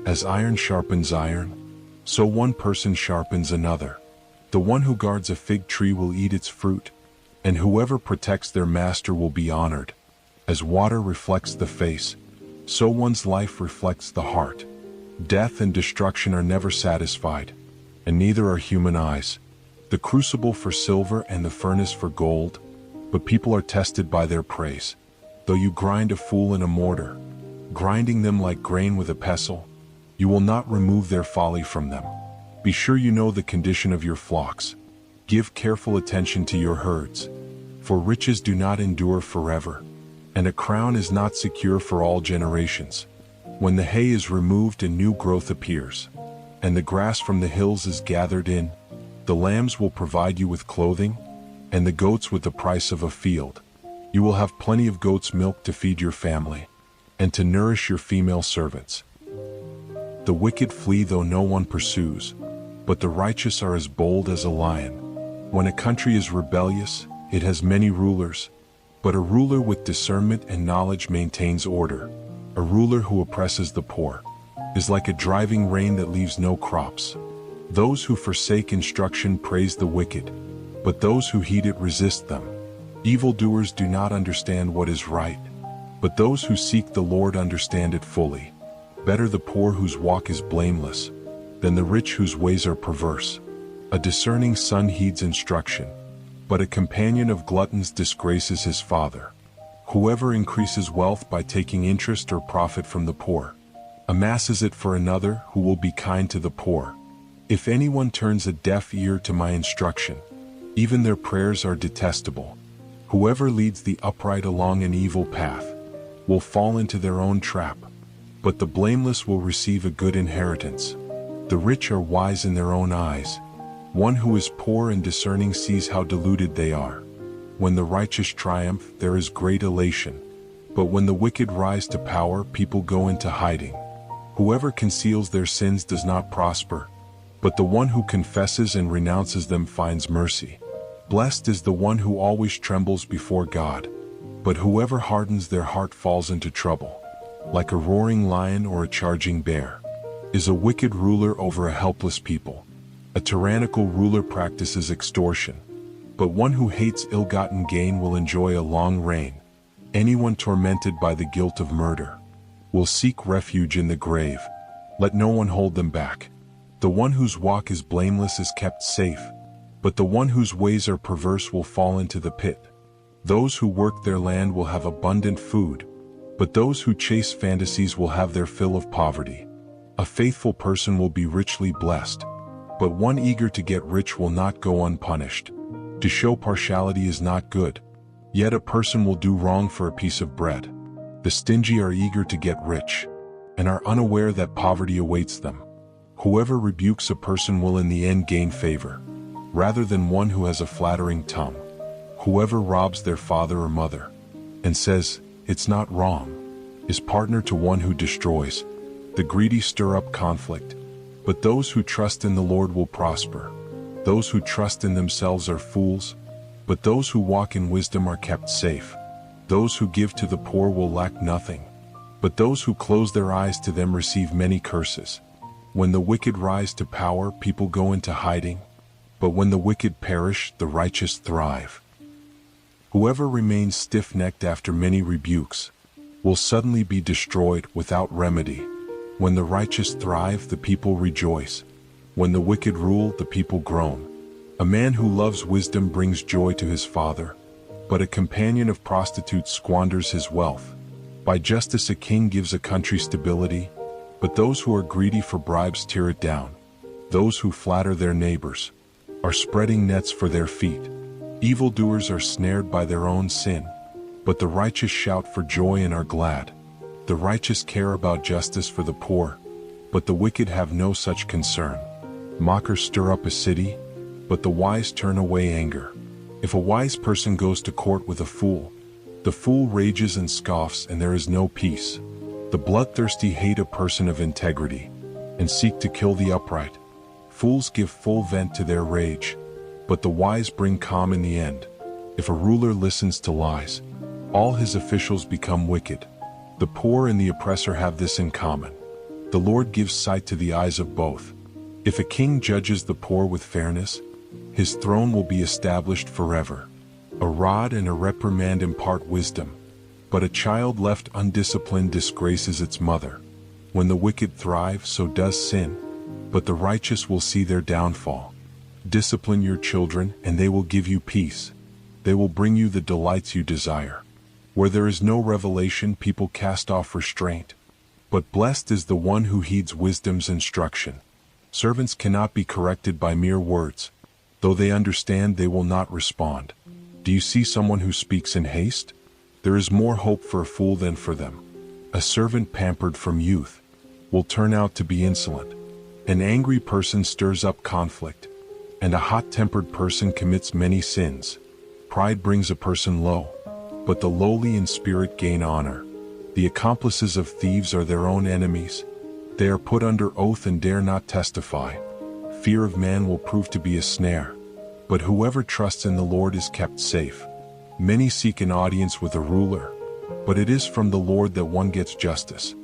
As iron sharpens iron, so one person sharpens another. The one who guards a fig tree will eat its fruit, and whoever protects their master will be honored. As water reflects the face, so one's life reflects the heart. Death and destruction are never satisfied, and neither are human eyes. The crucible for silver and the furnace for gold, but people are tested by their praise. Though you grind a fool in a mortar, grinding them like grain with a pestle, you will not remove their folly from them. Be sure you know the condition of your flocks. Give careful attention to your herds, for riches do not endure forever, and a crown is not secure for all generations. When the hay is removed and new growth appears, and the grass from the hills is gathered in, the lambs will provide you with clothing, and the goats with the price of a field. You will have plenty of goat's milk to feed your family, and to nourish your female servants. The wicked flee though no one pursues, but the righteous are as bold as a lion. When a country is rebellious, it has many rulers, but a ruler with discernment and knowledge maintains order. A ruler who oppresses the poor is like a driving rain that leaves no crops. Those who forsake instruction praise the wicked, but those who heed it resist them. Evildoers do not understand what is right, but those who seek the Lord understand it fully. Better the poor whose walk is blameless, than the rich whose ways are perverse. A discerning son heeds instruction, but a companion of gluttons disgraces his father. Whoever increases wealth by taking interest or profit from the poor, amasses it for another who will be kind to the poor. If anyone turns a deaf ear to my instruction, even their prayers are detestable. Whoever leads the upright along an evil path will fall into their own trap, but the blameless will receive a good inheritance. The rich are wise in their own eyes. One who is poor and discerning sees how deluded they are. When the righteous triumph, there is great elation, but when the wicked rise to power, people go into hiding. Whoever conceals their sins does not prosper, but the one who confesses and renounces them finds mercy. Blessed is the one who always trembles before God, but whoever hardens their heart falls into trouble. Like a roaring lion or a charging bear is a wicked ruler over a helpless people. A tyrannical ruler practices extortion, but one who hates ill-gotten gain will enjoy a long reign. Anyone tormented by the guilt of murder will seek refuge in the grave. Let no one hold them back. The one whose walk is blameless is kept safe, but the one whose ways are perverse will fall into the pit. Those who work their land will have abundant food, but those who chase fantasies will have their fill of poverty. A faithful person will be richly blessed, but one eager to get rich will not go unpunished. To show partiality is not good, yet a person will do wrong for a piece of bread. The stingy are eager to get rich, and are unaware that poverty awaits them. Whoever rebukes a person will in the end gain favor, rather than one who has a flattering tongue. Whoever robs their father or mother, and says, "It's not wrong," is partner to one who destroys. The greedy stir up conflict, but those who trust in the Lord will prosper. Those who trust in themselves are fools, but those who walk in wisdom are kept safe. Those who give to the poor will lack nothing, but those who close their eyes to them receive many curses. When the wicked rise to power, people go into hiding, but when the wicked perish, the righteous thrive. Whoever remains stiff-necked after many rebukes will suddenly be destroyed without remedy. When the righteous thrive, the people rejoice. When the wicked rule, the people groan. A man who loves wisdom brings joy to his father, but a companion of prostitutes squanders his wealth. By justice a king gives a country stability, but those who are greedy for bribes tear it down. Those who flatter their neighbors are spreading nets for their feet. Evildoers are snared by their own sin, but the righteous shout for joy and are glad. The righteous care about justice for the poor, but the wicked have no such concern. Mockers stir up a city, but the wise turn away anger. If a wise person goes to court with a fool, the fool rages and scoffs, and there is no peace. The bloodthirsty hate a person of integrity, and seek to kill the upright. Fools give full vent to their rage, but the wise bring calm in the end. If a ruler listens to lies, all his officials become wicked. The poor and the oppressor have this in common: the Lord gives sight to the eyes of both. If a king judges the poor with fairness, his throne will be established forever. A rod and a reprimand impart wisdom, but a child left undisciplined disgraces its mother. When the wicked thrive, so does sin, but the righteous will see their downfall. Discipline your children, and they will give you peace. They will bring you the delights you desire. Where there is no revelation, people cast off restraint, but blessed is the one who heeds wisdom's instruction. Servants cannot be corrected by mere words. Though they understand, they will not respond. Do you see someone who speaks in haste? There is more hope for a fool than for them. A servant pampered from youth will turn out to be insolent. An angry person stirs up conflict, and a hot-tempered person commits many sins. Pride brings a person low, but the lowly in spirit gain honor. The accomplices of thieves are their own enemies. They are put under oath and dare not testify. Fear of man will prove to be a snare, but whoever trusts in the Lord is kept safe. Many seek an audience with a ruler, but it is from the Lord that one gets justice.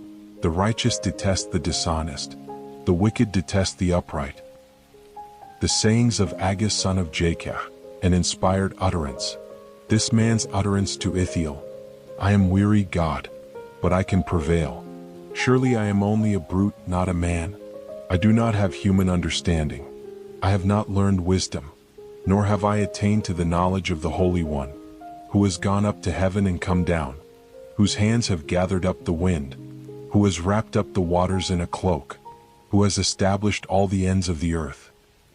The righteous detest the dishonest. The wicked detest the upright. The sayings of Agus son of Jakeh, an inspired utterance. This man's utterance to Ithiel: I am weary, God, but I can prevail. Surely I am only a brute, not a man. I do not have human understanding. I have not learned wisdom, nor have I attained to the knowledge of the Holy One, who has gone up to heaven and come down, whose hands have gathered up the wind, who has wrapped up the waters in a cloak, who has established all the ends of the earth.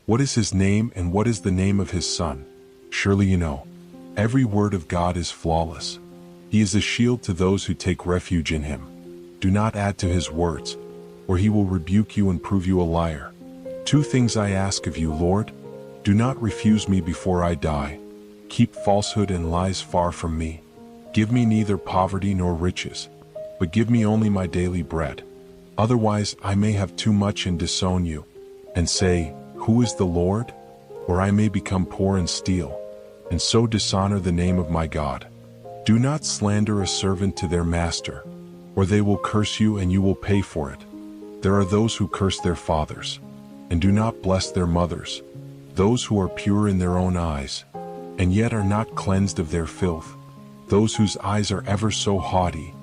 What is his name, and what is the name of his son? Surely you know. Every word of God is flawless. He is a shield to those who take refuge in him. Do not add to his words, or he will rebuke you and prove you a liar. 2 things I ask of you, Lord. Do not refuse me before I die. Keep falsehood and lies far from me. Give me neither poverty nor riches, but give me only my daily bread. Otherwise I may have too much and disown you, and say, Who is the Lord? Or I may become poor and steal, and so dishonor the name of my God. Do not slander a servant to their master, or they will curse you and you will pay for it. There are those who curse their fathers, and do not bless their mothers, those who are pure in their own eyes, and yet are not cleansed of their filth, those whose eyes are ever so haughty,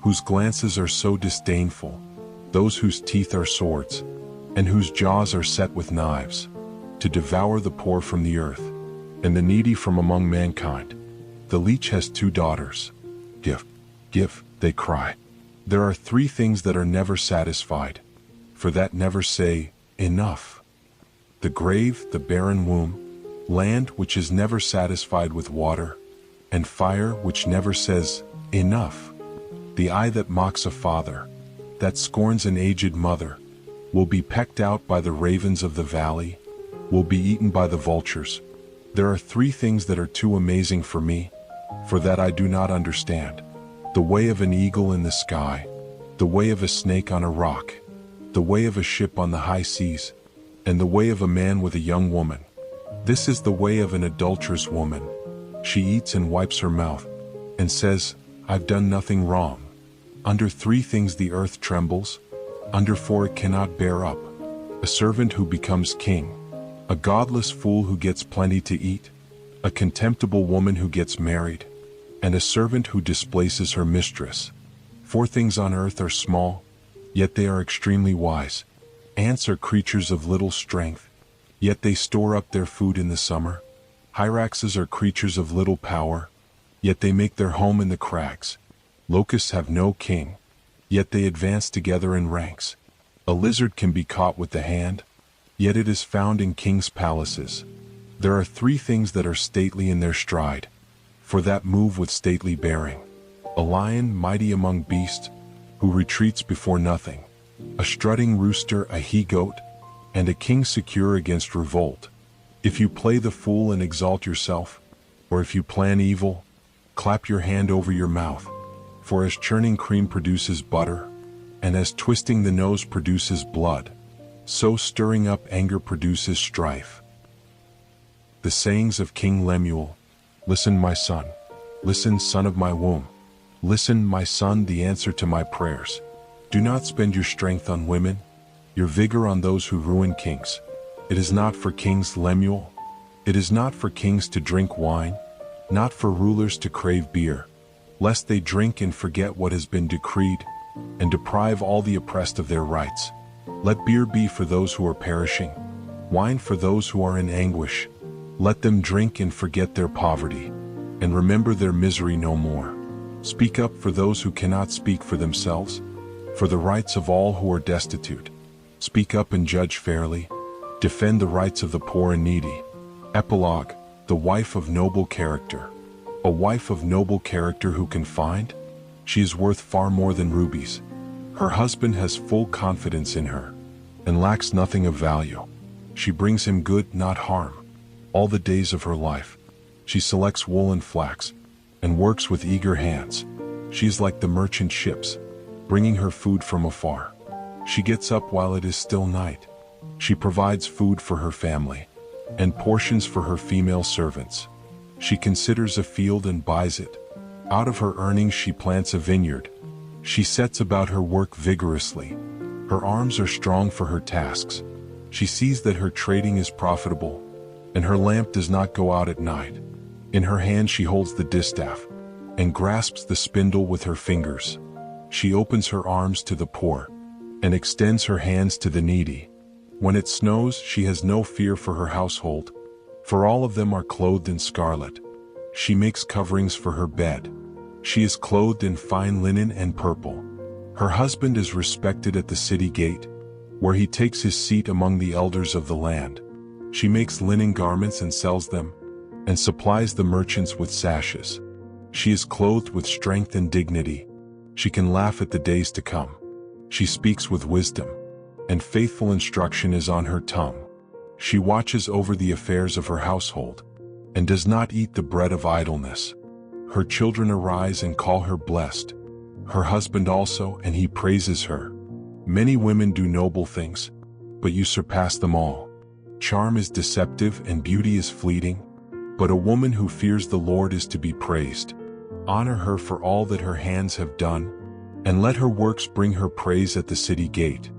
whose glances are so disdainful, those whose teeth are swords, and whose jaws are set with knives, to devour the poor from the earth, and the needy from among mankind. The leech has 2 daughters. Give, give, they cry. There are 3 things that are never satisfied, for that never say, enough: the grave, the barren womb, land which is never satisfied with water, and fire which never says, enough. The eye that mocks a father, that scorns an aged mother, will be pecked out by the ravens of the valley, will be eaten by the vultures. There are 3 things that are too amazing for me, for that I do not understand: the way of an eagle in the sky, the way of a snake on a rock, the way of a ship on the high seas, and the way of a man with a young woman. This is the way of an adulterous woman. She eats and wipes her mouth, and says, I've done nothing wrong. Under 3 things the earth trembles, under 4 it cannot bear up: a servant who becomes king, a godless fool who gets plenty to eat, a contemptible woman who gets married, and a servant who displaces her mistress. 4 things on earth are small, yet they are extremely wise. Ants are creatures of little strength, yet they store up their food in the summer. Hyraxes are creatures of little power, yet they make their home in the crags. Locusts have no king, yet they advance together in ranks. A lizard can be caught with the hand, yet it is found in kings' palaces. There are three things that are stately in their stride, for that move with stately bearing. A lion mighty among beasts, who retreats before nothing. A strutting rooster, a he-goat, and a king secure against revolt. If you play the fool and exalt yourself, or if you plan evil, clap your hand over your mouth. For as churning cream produces butter, and as twisting the nose produces blood, so stirring up anger produces strife. The sayings of King Lemuel. Listen, my son. Listen, son of my womb. Listen, my son, the answer to my prayers. Do not spend your strength on women, your vigor on those who ruin kings. It is not for kings, Lemuel. It is not for kings to drink wine, not for rulers to crave beer, lest they drink and forget what has been decreed, and deprive all the oppressed of their rights. Let beer be for those who are perishing, wine for those who are in anguish. Let them drink and forget their poverty, and remember their misery no more. Speak up for those who cannot speak for themselves, for the rights of all who are destitute. Speak up and judge fairly. Defend the rights of the poor and needy. Epilogue. The wife of noble character. A wife of noble character who can find? She is worth far more than rubies. Her husband has full confidence in her, and lacks nothing of value. She brings him good, not harm, all the days of her life. She selects wool and flax, and works with eager hands. She is like the merchant ships, bringing her food from afar. She gets up while it is still night. She provides food for her family, and portions for her female servants. She considers a field and buys it. Out of her earnings she plants a vineyard. She sets about her work vigorously. Her arms are strong for her tasks. She sees that her trading is profitable, and her lamp does not go out at night. In her hand she holds the distaff, and grasps the spindle with her fingers. She opens her arms to the poor, and extends her hands to the needy. When it snows, she has no fear for her household, for all of them are clothed in scarlet. She makes coverings for her bed. She is clothed in fine linen and purple. Her husband is respected at the city gate, where he takes his seat among the elders of the land. She makes linen garments and sells them, and supplies the merchants with sashes. She is clothed with strength and dignity. She can laugh at the days to come. She speaks with wisdom, and faithful instruction is on her tongue. She watches over the affairs of her household, and does not eat the bread of idleness. Her children arise and call her blessed. Her husband also, and he praises her. Many women do noble things, but you surpass them all. Charm is deceptive and beauty is fleeting, but a woman who fears the Lord is to be praised. Honor her for all that her hands have done, and let her works bring her praise at the city gate.